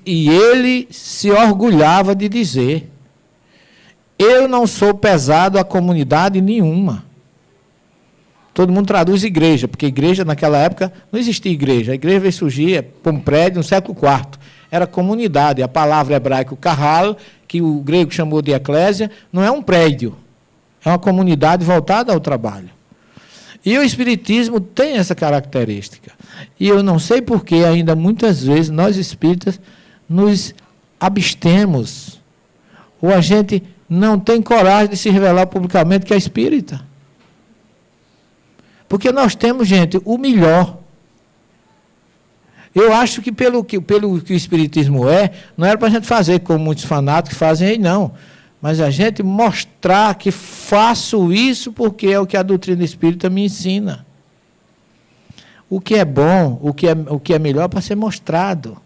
E ele se orgulhava de dizer: eu não sou pesado a comunidade nenhuma. Todo mundo traduz igreja, porque igreja naquela época não existia igreja. A igreja veio surgir por um prédio no século IV. Era comunidade. A palavra hebraica, kahal, que o grego chamou de eclésia, não é um prédio. É uma comunidade voltada ao trabalho. E o espiritismo tem essa característica. E eu não sei por que ainda muitas vezes nós espíritas nos abstemos. Ou a gente não tem coragem de se revelar publicamente que é espírita. Porque nós temos, gente, o melhor. Eu acho que pelo que o espiritismo não era para a gente fazer como muitos fanáticos fazem aí, não. Mas a gente mostrar que faço isso porque é o que a doutrina espírita me ensina. O que é bom, o que é melhor é para ser mostrado.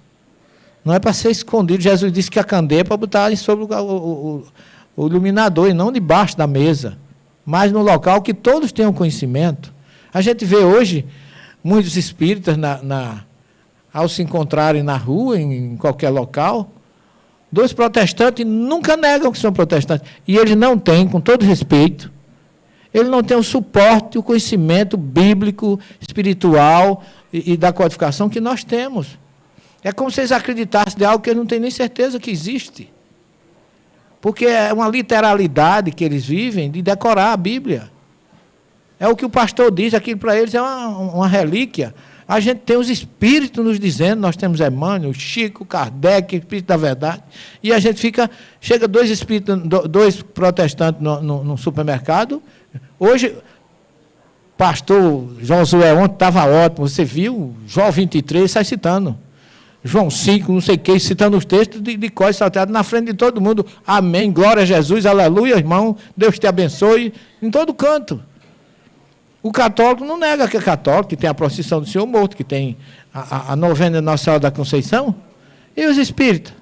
Não é para ser escondido. Jesus disse que a candeia é para botar sobre o iluminador e não debaixo da mesa. Mas no local que todos tenham conhecimento. A gente vê hoje muitos espíritas ao se encontrarem na rua, em qualquer local, dois protestantes nunca negam que são protestantes. E eles não têm, com todo respeito, ele não tem o suporte, o conhecimento bíblico, espiritual e da codificação que nós temos. É como se eles acreditassem de algo que eles não têm nem certeza que existe. Porque é uma literalidade que eles vivem de decorar a Bíblia. É o que o pastor diz, aquilo para eles é uma relíquia. A gente tem os espíritos nos dizendo, nós temos Emmanuel, Chico, Kardec, Espírito da Verdade, e a gente chega dois protestantes no supermercado. Hoje, pastor Josué ontem estava ótimo, você viu, João 23, sai citando. João 5, não sei o que, citando os textos de cor salteado na frente de todo mundo. Amém, glória a Jesus, aleluia, irmão, Deus te abençoe, em todo canto. O católico não nega que é católico, que tem a procissão do Senhor Morto, que tem a novena de Nossa Senhora da Conceição. E os espíritas?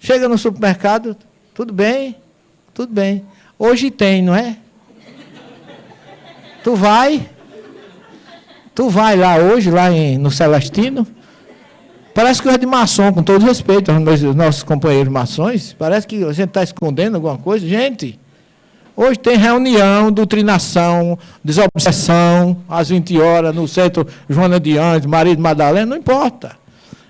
Chega no supermercado, tudo bem, tudo bem. Hoje tem, não é? Tu vai lá hoje, no Celestino, parece que é de maçom, com todo respeito aos nossos companheiros maçons, parece que a gente está escondendo alguma coisa. Gente, hoje tem reunião, doutrinação, desobsessão, às 20 horas, no centro Joana de Anjos, Maria de Madalena, não importa.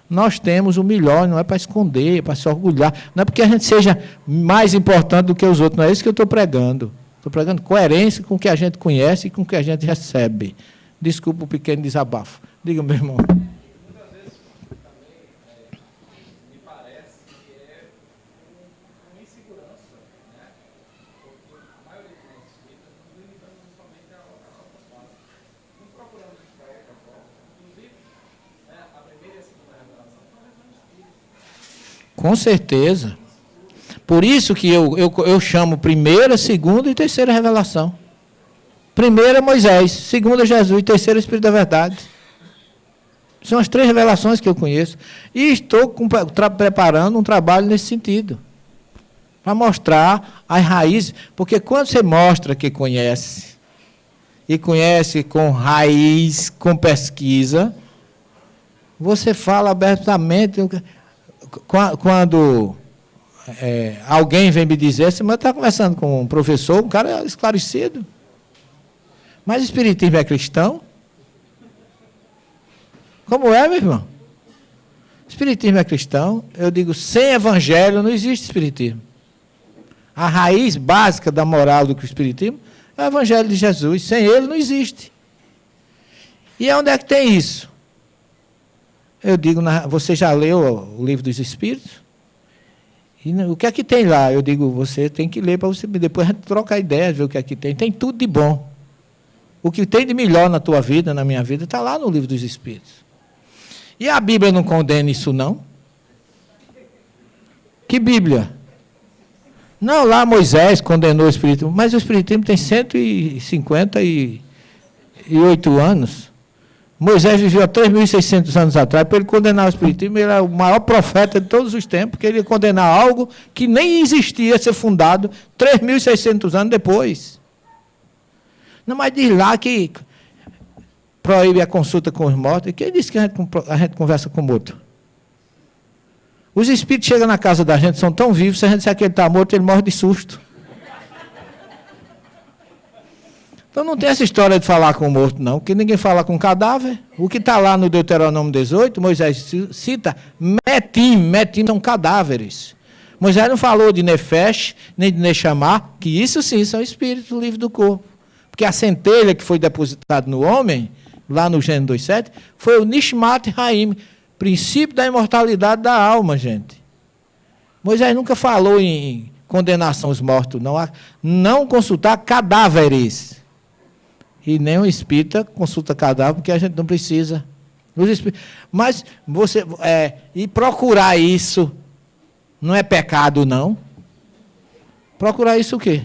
Nós temos o melhor, não é para esconder, é para se orgulhar. Não é porque a gente seja mais importante do que os outros, não é isso que eu estou pregando. Estou pregando coerência com o que a gente conhece e com o que a gente recebe. Desculpa o pequeno desabafo. Diga, meu irmão. Com certeza. Por isso que eu chamo primeira, segunda e terceira revelação. Primeira, Moisés. Segunda, Jesus. Terceira, Espírito da Verdade. São as 3 revelações que eu conheço. E estou preparando um trabalho nesse sentido. Para mostrar as raízes. Porque quando você mostra que conhece, e conhece com raiz, com pesquisa, você fala abertamente. Quando alguém vem me dizer, você está conversando com um professor, um cara esclarecido. Mas o espiritismo é cristão? Como é, meu irmão? O espiritismo é cristão. Eu digo, sem evangelho não existe espiritismo. A raiz básica da moral do espiritismo é o evangelho de Jesus. Sem ele não existe. E onde é que tem isso? Eu digo, você já leu o livro dos Espíritos? E o que é que tem lá? Eu digo, você tem que ler para você depois a gente trocar ideias, ver o que é que tem. Tem tudo de bom. O que tem de melhor na tua vida, na minha vida, está lá no livro dos Espíritos. E a Bíblia não condena isso, não? Que Bíblia? Não, lá Moisés condenou o Espiritismo, mas o Espiritismo tem 158 anos. Moisés viveu há 3.600 anos atrás. Para ele condenar o Espiritismo, ele é o maior profeta de todos os tempos, porque ele ia condenar algo que nem existia ser fundado 3.600 anos depois. Não, mas diz lá que proíbe a consulta com os mortos. E quem disse que a gente conversa com o morto? Os espíritos chegam na casa da gente, são tão vivos, se a gente disser que ele está morto, ele morre de susto. Então não tem essa história de falar com o morto, não, porque ninguém fala com cadáver. O que está lá no Deuteronômio 18, Moisés cita metim são cadáveres. Moisés não falou de Nefesh, nem de Nechamá, que isso sim são espíritos livres do corpo. Porque a centelha que foi depositada no homem, lá no Gênesis 2:7, foi o Nishmat Haim, princípio da imortalidade da alma, gente. Moisés nunca falou em condenação aos mortos, não. Não consultar cadáveres. E nem o espírita consulta cadáver, porque a gente não precisa. Mas você e procurar isso não é pecado, não? Procurar isso o quê?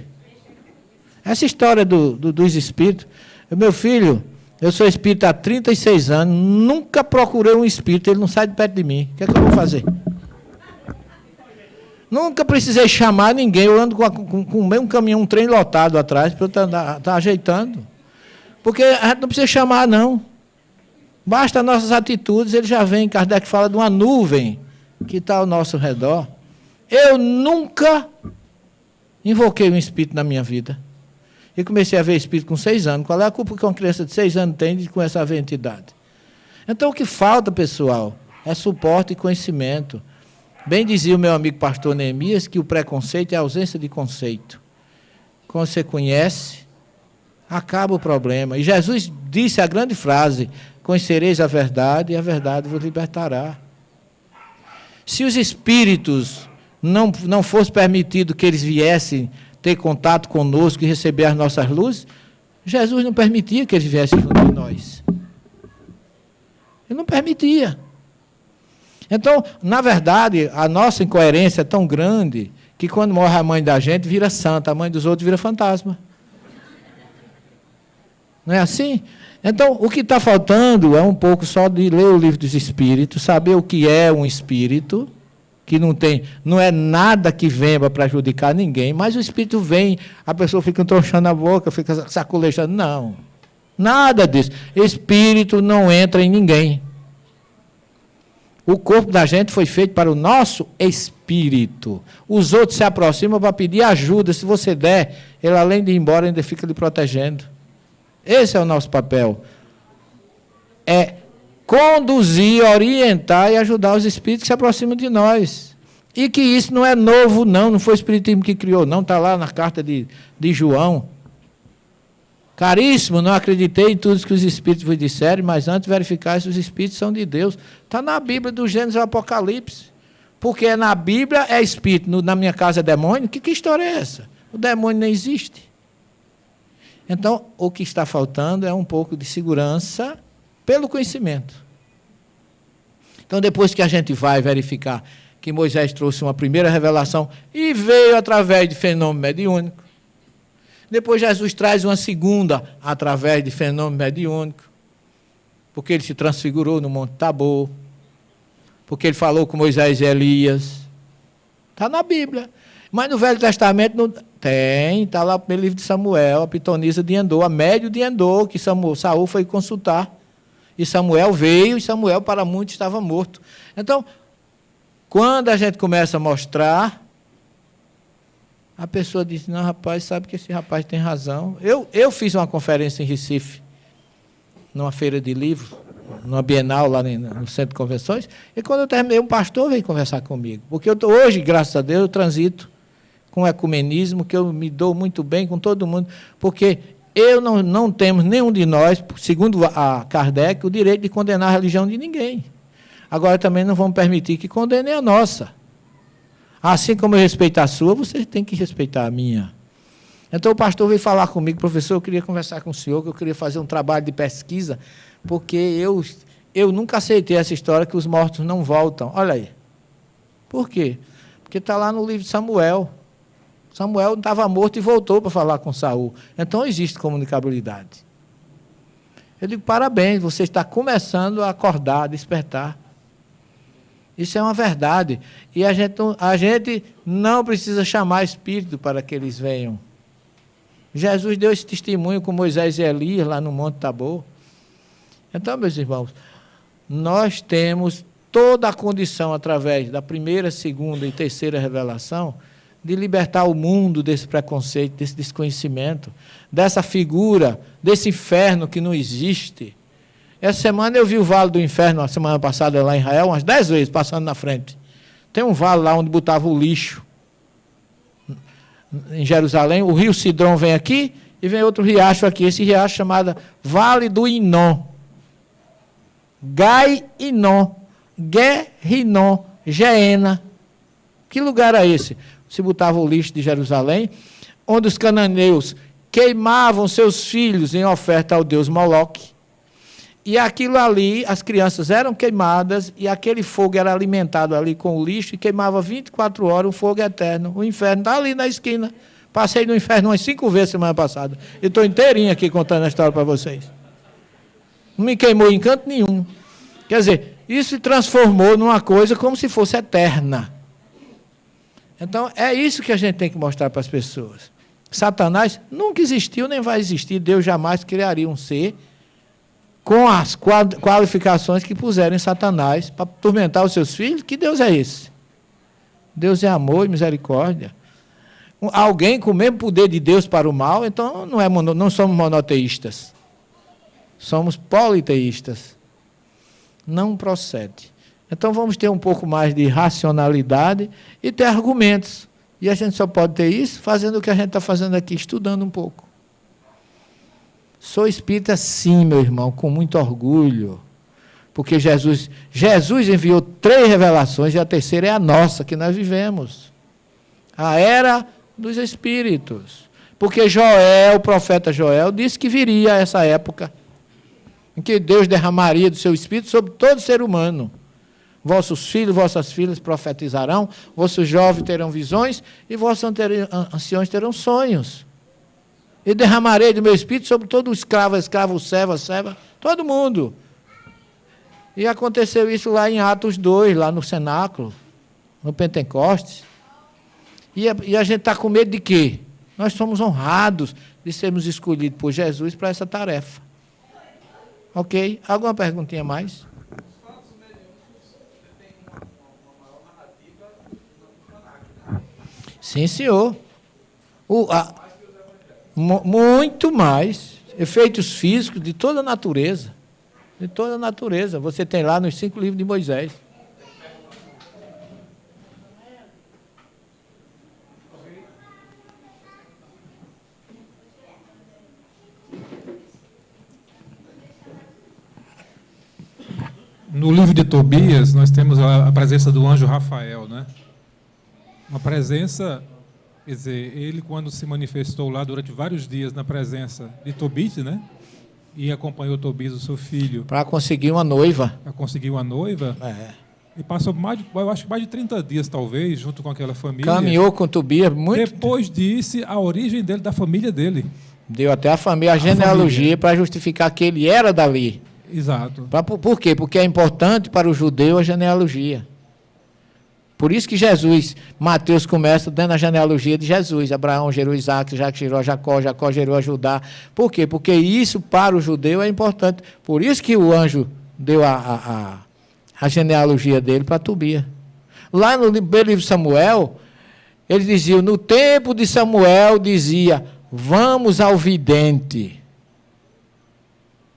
Essa história dos espíritos. Meu filho, eu sou espírita há 36 anos, nunca procurei um espírito, ele não sai de perto de mim. O que é que eu vou fazer? Nunca precisei chamar ninguém, eu ando com um caminhão, um trem lotado atrás, para eu estar ajeitando. Porque a gente não precisa chamar, não. Basta as nossas atitudes, ele já vem. Kardec fala de uma nuvem que está ao nosso redor. Eu nunca invoquei um espírito na minha vida. E comecei a ver espírito com 6 anos. Qual é a culpa que uma criança de 6 anos tem de começar a ver entidade? Então, o que falta, pessoal, é suporte e conhecimento. Bem dizia o meu amigo pastor Neemias que o preconceito é a ausência de conceito. Quando você conhece, acaba o problema. E Jesus disse a grande frase: conhecereis a verdade e a verdade vos libertará. Se os espíritos não fosse permitido que eles viessem ter contato conosco e receber as nossas luzes, Jesus não permitia que eles viessem junto de nós. Ele não permitia. Então, na verdade, a nossa incoerência é tão grande que quando morre a mãe da gente, vira santa, a mãe dos outros vira fantasma. Não é assim? Então, o que está faltando é um pouco só de ler o livro dos Espíritos, saber o que é um espírito, que não é nada que venha para prejudicar ninguém, mas o espírito vem, a pessoa fica entronchando a boca, fica sacolejando. Não, nada disso. Espírito não entra em ninguém. O corpo da gente foi feito para o nosso espírito. Os outros se aproximam para pedir ajuda. Se você der, ele, além de ir embora, ainda fica lhe protegendo. Esse é o nosso papel. É conduzir, orientar e ajudar os espíritos que se aproximam de nós. E que isso não é novo, não foi o espiritismo que criou, não. Está lá na carta de João. Caríssimo, não acreditei em tudo que os espíritos vos disserem, mas antes verificar se os espíritos são de Deus. Está na Bíblia do Gênesis e Apocalipse. Porque na Bíblia é espírito, na minha casa é demônio. Que história é essa? O demônio não existe. Então, o que está faltando é um pouco de segurança pelo conhecimento. Então, depois que a gente vai verificar que Moisés trouxe uma primeira revelação e veio através de fenômeno mediúnico. Depois Jesus traz uma segunda através de fenômeno mediúnico, porque ele se transfigurou no Monte Tabor, porque ele falou com Moisés e Elias. Está na Bíblia. Mas no Velho Testamento não tem, está lá no primeiro livro de Samuel, a pitonisa de Endor, a médio de Endor, que Saul foi consultar. E Samuel veio, e Samuel para muitos estava morto. Então, quando a gente começa a mostrar, a pessoa diz, não, rapaz, sabe que esse rapaz tem razão. Eu fiz uma conferência em Recife, numa feira de livro, numa Bienal, lá no Centro de Convenções, e quando eu terminei, um pastor veio conversar comigo. Porque hoje, graças a Deus, eu transito com o ecumenismo, que eu me dou muito bem com todo mundo, porque não temos, nenhum de nós, segundo a Kardec, o direito de condenar a religião de ninguém. Agora, também não vamos permitir que condenem a nossa. Assim como eu respeito a sua, você tem que respeitar a minha. Então, o pastor veio falar comigo, professor, eu queria conversar com o senhor, que eu queria fazer um trabalho de pesquisa, porque eu nunca aceitei essa história que os mortos não voltam. Olha aí. Por quê? Porque está lá no livro de Samuel. Samuel estava morto e voltou para falar com Saul. Então, existe comunicabilidade. Eu digo, parabéns, você está começando a acordar, a despertar. Isso é uma verdade. E a gente não precisa chamar espírito para que eles venham. Jesus deu esse testemunho com Moisés e Elias lá no Monte Tabor. Então, meus irmãos, nós temos toda a condição, através da primeira, segunda e terceira revelação, de libertar o mundo desse preconceito, desse desconhecimento, dessa figura, desse inferno que não existe. Essa semana eu vi o Vale do Inferno, a semana passada lá em Israel, umas 10 vezes passando na frente. Tem um vale lá onde botava o lixo. Em Jerusalém, o rio Cidrão vem aqui e vem outro riacho aqui. Esse riacho chamado Vale do Inom. Gai Inom, Guerrinom, Geena. Que lugar é esse? Se botava o lixo de Jerusalém, onde os cananeus queimavam seus filhos em oferta ao deus Moloque. E aquilo ali, as crianças eram queimadas, e aquele fogo era alimentado ali com o lixo, e queimava 24 horas, um fogo eterno. O inferno está ali na esquina. Passei no inferno umas 5 vezes semana passada. E estou inteirinho aqui contando a história para vocês. Não me queimou em canto nenhum. Quer dizer, isso se transformou numa coisa como se fosse eterna. Então, é isso que a gente tem que mostrar para as pessoas. Satanás nunca existiu, nem vai existir. Deus jamais criaria um ser com as qualificações que puseram em Satanás para atormentar os seus filhos. Que Deus é esse? Deus é amor e misericórdia. Alguém com o mesmo poder de Deus para o mal, então não somos monoteístas. Somos politeístas. Não procede. Então vamos ter um pouco mais de racionalidade e ter argumentos. E a gente só pode ter isso fazendo o que a gente está fazendo aqui, estudando um pouco. Sou espírita sim, meu irmão, com muito orgulho. Porque Jesus enviou 3 revelações e a terceira é a nossa, que nós vivemos. A era dos espíritos. Porque Joel, o profeta Joel, disse que viria essa época em que Deus derramaria do seu espírito sobre todo ser humano. Vossos filhos, vossas filhas profetizarão, vossos jovens terão visões e vossos anciões terão sonhos. E derramarei do meu espírito sobre todo o escravo, serva, todo mundo. E aconteceu isso lá em Atos 2, lá no cenáculo, no Pentecostes. E a gente está com medo de quê? Nós somos honrados de sermos escolhidos por Jesus para essa tarefa. Ok? Alguma perguntinha mais? Sim, senhor. Muito mais. Efeitos físicos de toda a natureza. De toda a natureza. Você tem lá nos 5 livros de Moisés. No livro de Tobias, nós temos a presença do anjo Rafael, né? Uma presença, quer dizer, ele quando se manifestou lá durante vários dias na presença de Tobias, né? E acompanhou Tobias, o seu filho. Para conseguir uma noiva. Para conseguir uma noiva. É. E passou eu acho que mais de 30 dias, talvez, junto com aquela família. Caminhou com Tobias muito. Depois disse a origem dele, da família dele. Deu até a família, a genealogia, para justificar que ele era dali. Exato. Por quê? Porque é importante para o judeu a genealogia. Por isso que Jesus, Mateus começa dando a genealogia de Jesus. Abraão gerou Isaac, Isaac gerou a Jacó, Jacó gerou a Judá. Por quê? Porque isso para o judeu é importante. Por isso que o anjo deu a genealogia dele para Tobias. Lá no livro de Samuel, eles diziam, no tempo de Samuel, dizia, vamos ao vidente.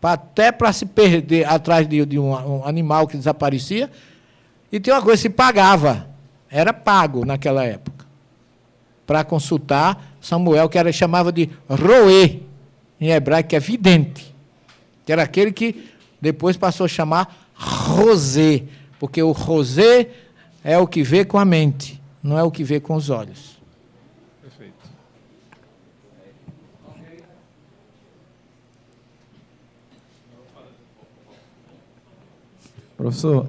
Até para se perder atrás de um animal que desaparecia. E tem uma coisa, se pagava. Era pago naquela época. Para consultar Samuel, que chamava de roê, em hebraico, que é vidente. Que era aquele que depois passou a chamar rosé. Porque o rosé é o que vê com a mente, não é o que vê com os olhos. Perfeito. Professor,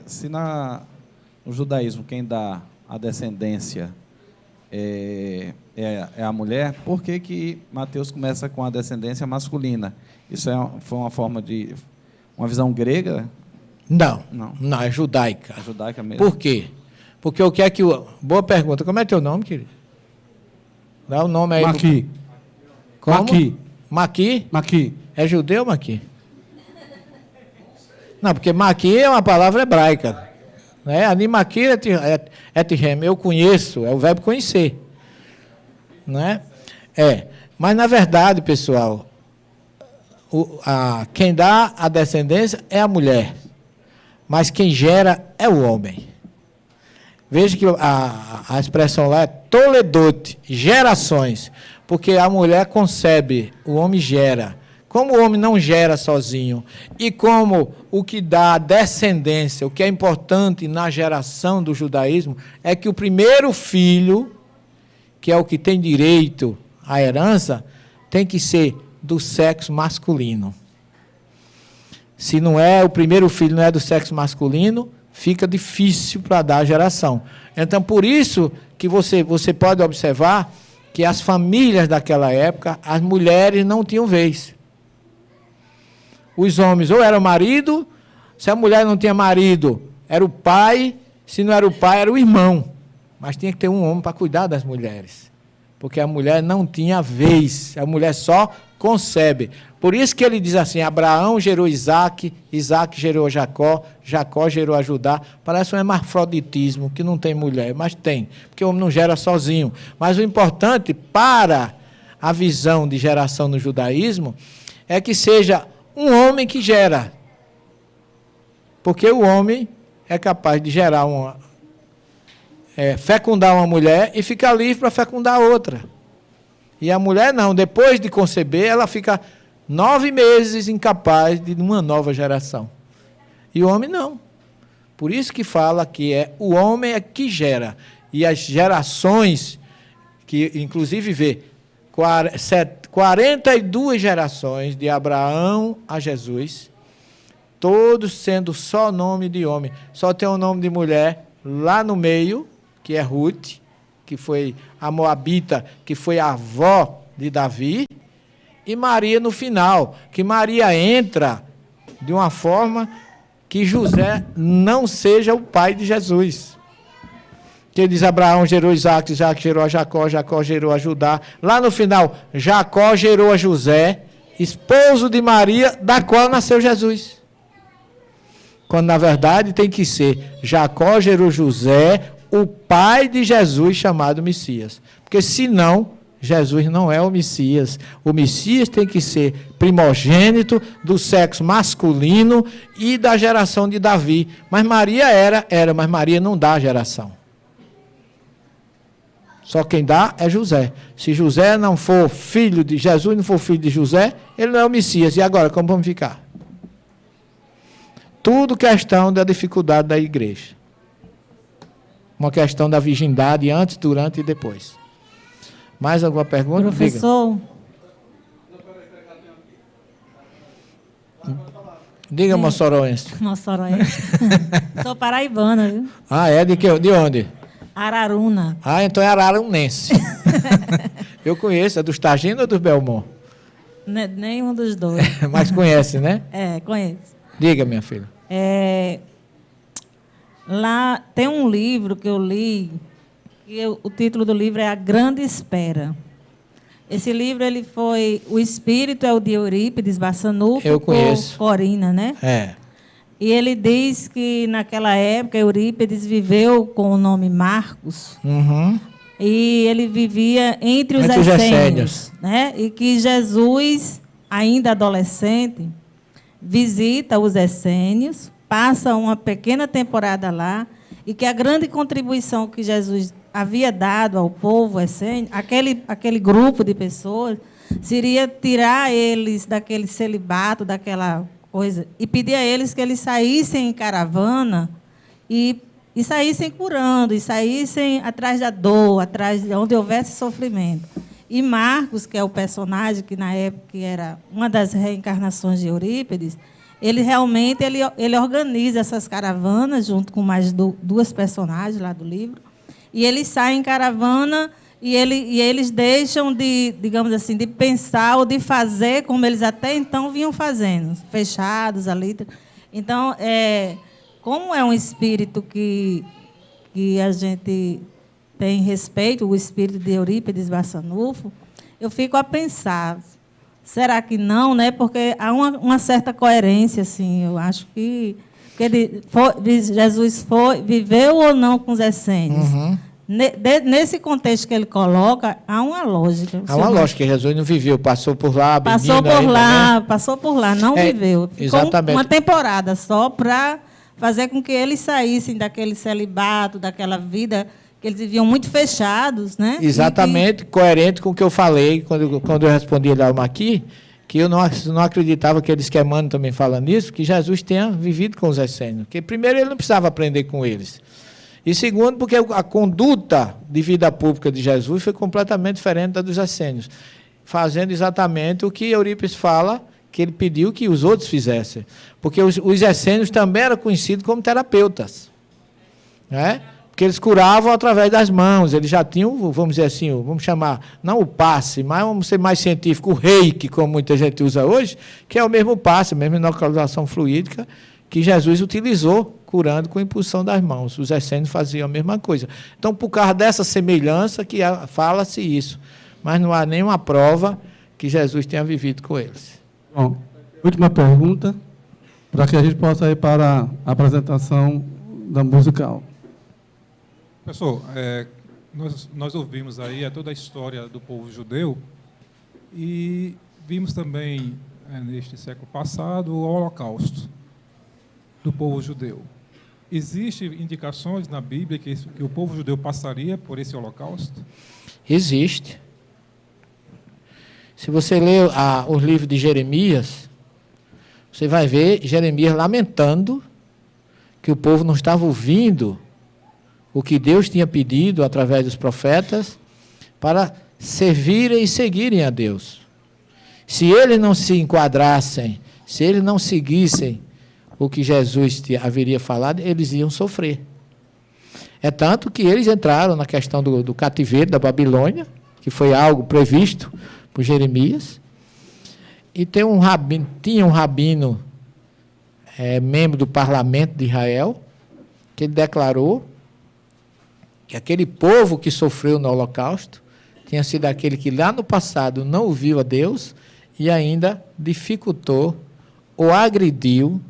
se no judaísmo quem dá a descendência é a mulher, por que Mateus começa com a descendência masculina? Isso foi uma forma de... uma visão grega? Não, é judaica. É judaica mesmo. Por quê? Porque o que é que... Boa pergunta. Como é teu nome, querido? Dá o nome aí. Maqui. Como? Maqui. Maqui? Maqui. É judeu, Maqui? Não, porque Maqui é uma palavra hebraica. Né? Animaqui etirem, eu conheço, é o verbo conhecer. Né? Mas, na verdade, pessoal, quem dá a descendência é a mulher. Mas quem gera é o homem. Veja que a expressão lá é toledote, gerações. Porque a mulher concebe, o homem gera. Como o homem não gera sozinho, e como o que dá a descendência, o que é importante na geração do judaísmo, é que o primeiro filho, que é o que tem direito à herança, tem que ser do sexo masculino. Se não é, o primeiro filho não é do sexo masculino, fica difícil para dar a geração. Então, por isso que você pode observar que as famílias daquela época, as mulheres não tinham vez. Os homens ou era o marido, se a mulher não tinha marido, era o pai, se não era o pai, era o irmão. Mas tinha que ter um homem para cuidar das mulheres. Porque a mulher não tinha vez, a mulher só concebe. Por isso que ele diz assim, Abraão gerou Isaac, Isaac gerou Jacó, Jacó gerou a Judá. Parece um hermafroditismo, que não tem mulher, mas tem, porque o homem não gera sozinho. Mas o importante para a visão de geração no judaísmo é que seja um homem que gera. Porque o homem é capaz de gerar fecundar uma mulher e ficar livre para fecundar outra. E a mulher não, depois de conceber, ela fica 9 meses incapaz de uma nova geração. E o homem não. Por isso que fala que o homem é que gera. E as gerações, que inclusive vê 42 gerações de Abraão a Jesus, todos sendo só nome de homem. Só tem o nome de mulher lá no meio, que é Ruth, que foi a Moabita, que foi a avó de Davi, e Maria no final, que Maria entra de uma forma que José não seja o pai de Jesus. Que diz Abraão gerou Isaac, Isaac gerou a Jacó, Jacó gerou a Judá. Lá no final, Jacó gerou a José, esposo de Maria, da qual nasceu Jesus. Quando, na verdade, tem que ser Jacó gerou José, o pai de Jesus chamado Messias. Porque, senão, Jesus não é o Messias. O Messias tem que ser primogênito do sexo masculino e da geração de Davi. Mas Maria era, mas Maria não dá a geração. Só quem dá é José. Se José não for filho de Jesus, não for filho de José, ele não é o Messias. E agora, como vamos ficar? Tudo questão da dificuldade da igreja. Uma questão da virgindade antes, durante e depois. Mais alguma pergunta? Professor. Diga, moçoroense. Moçoroense. Sou paraibana, viu? Ah, é? De onde? Araruna. Ah, então é ararunense. Eu conheço, é dos Tagino ou dos Belmont? Nenhum dos dois. Mas conhece, né? É, conheço. Diga, minha filha. Lá tem um livro que eu li, o título do livro é A Grande Espera. Esse livro, ele foi... O Espírito é o de Eurípides Barçanufo. Eu conheço. Por Corina, né? É. E ele diz que, naquela época, Eurípides viveu com o nome Marcos. Uhum. E ele vivia entre os Entre os essênios, né? E que Jesus, ainda adolescente, visita os essênios, passa uma pequena temporada lá, e que a grande contribuição que Jesus havia dado ao povo essênio, aquele grupo de pessoas, seria tirar eles daquele celibato, daquela coisa, e pedir a eles que eles saíssem em caravana e saíssem curando, e saíssem atrás da dor, atrás de onde houvesse sofrimento. E Marcos, que é o personagem que, na época, era uma das reencarnações de Eurípides, ele realmente ele organiza essas caravanas, junto com mais duas personagens lá do livro, e eles saem em caravana e eles deixam de, digamos assim, de pensar ou de fazer como eles até então vinham fazendo, fechados ali. Então, como é um espírito que a gente tem respeito, o espírito de Eurípides Barçanufo, eu fico a pensar, será que não, né? Porque há uma certa coerência, assim, eu acho que Jesus viveu ou não com os essênios. Uhum. Nesse contexto que ele coloca, há uma lógica. Há uma lógica, que Jesus não viveu, passou por lá, Passou por lá, não viveu. Ficou exatamente. Uma temporada só para fazer com que eles saíssem daquele celibato, daquela vida que eles viviam muito fechados, né? Exatamente, coerente com o que eu falei quando eu respondi lá o Maqui, que eu não acreditava que eles que Emmanuel também fala nisso, que Jesus tenha vivido com os essênios. Porque, primeiro, ele não precisava aprender com eles. E, segundo, porque a conduta de vida pública de Jesus foi completamente diferente da dos essênios, fazendo exatamente o que Eurípides fala, que ele pediu que os outros fizessem. Porque os essênios também eram conhecidos como terapeutas, né? Porque eles curavam através das mãos, eles já tinham, vamos dizer assim, vamos chamar, não o passe, mas vamos ser mais científico, o reiki, como muita gente usa hoje, que é o mesmo passe, a mesma localização fluídica que Jesus utilizou, curando com a impulsão das mãos. Os essênios faziam a mesma coisa. Então, por causa dessa semelhança, que fala-se isso, mas não há nenhuma prova que Jesus tenha vivido com eles. Bom, última pergunta, para que a gente possa ir para a apresentação da musical. Professor, nós ouvimos aí toda a história do povo judeu e vimos também, neste século passado, o Holocausto do povo judeu. Existem indicações na Bíblia que o povo judeu passaria por esse Holocausto? Existe. Se você ler os livros de Jeremias, você vai ver Jeremias lamentando que o povo não estava ouvindo o que Deus tinha pedido através dos profetas para servirem e seguirem a Deus. Se eles não se enquadrassem, se eles não seguissem o que Jesus haveria falado, eles iam sofrer. É tanto que eles entraram na questão do cativeiro da Babilônia, que foi algo previsto por Jeremias, e tinha um rabino membro do parlamento de Israel, que ele declarou que aquele povo que sofreu no Holocausto tinha sido aquele que lá no passado não ouviu a Deus e ainda dificultou ou agrediu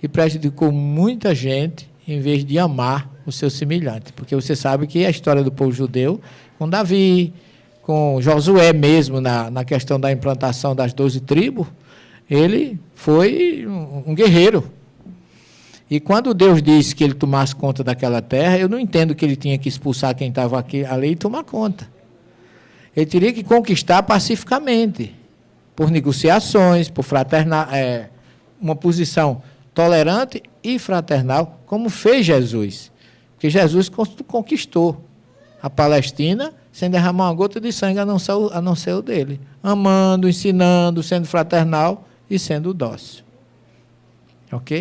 e prejudicou muita gente em vez de amar o seu semelhante. Porque você sabe que a história do povo judeu, com Davi, com Josué mesmo, na questão da implantação das 12 tribos, ele foi um guerreiro. E quando Deus disse que ele tomasse conta daquela terra, eu não entendo que ele tinha que expulsar quem estava ali e tomar conta. Ele teria que conquistar pacificamente, por negociações, por uma posição tolerante e fraternal, como fez Jesus. Porque Jesus conquistou a Palestina sem derramar uma gota de sangue, a não ser o dele. Amando, ensinando, sendo fraternal e sendo dócil. Ok?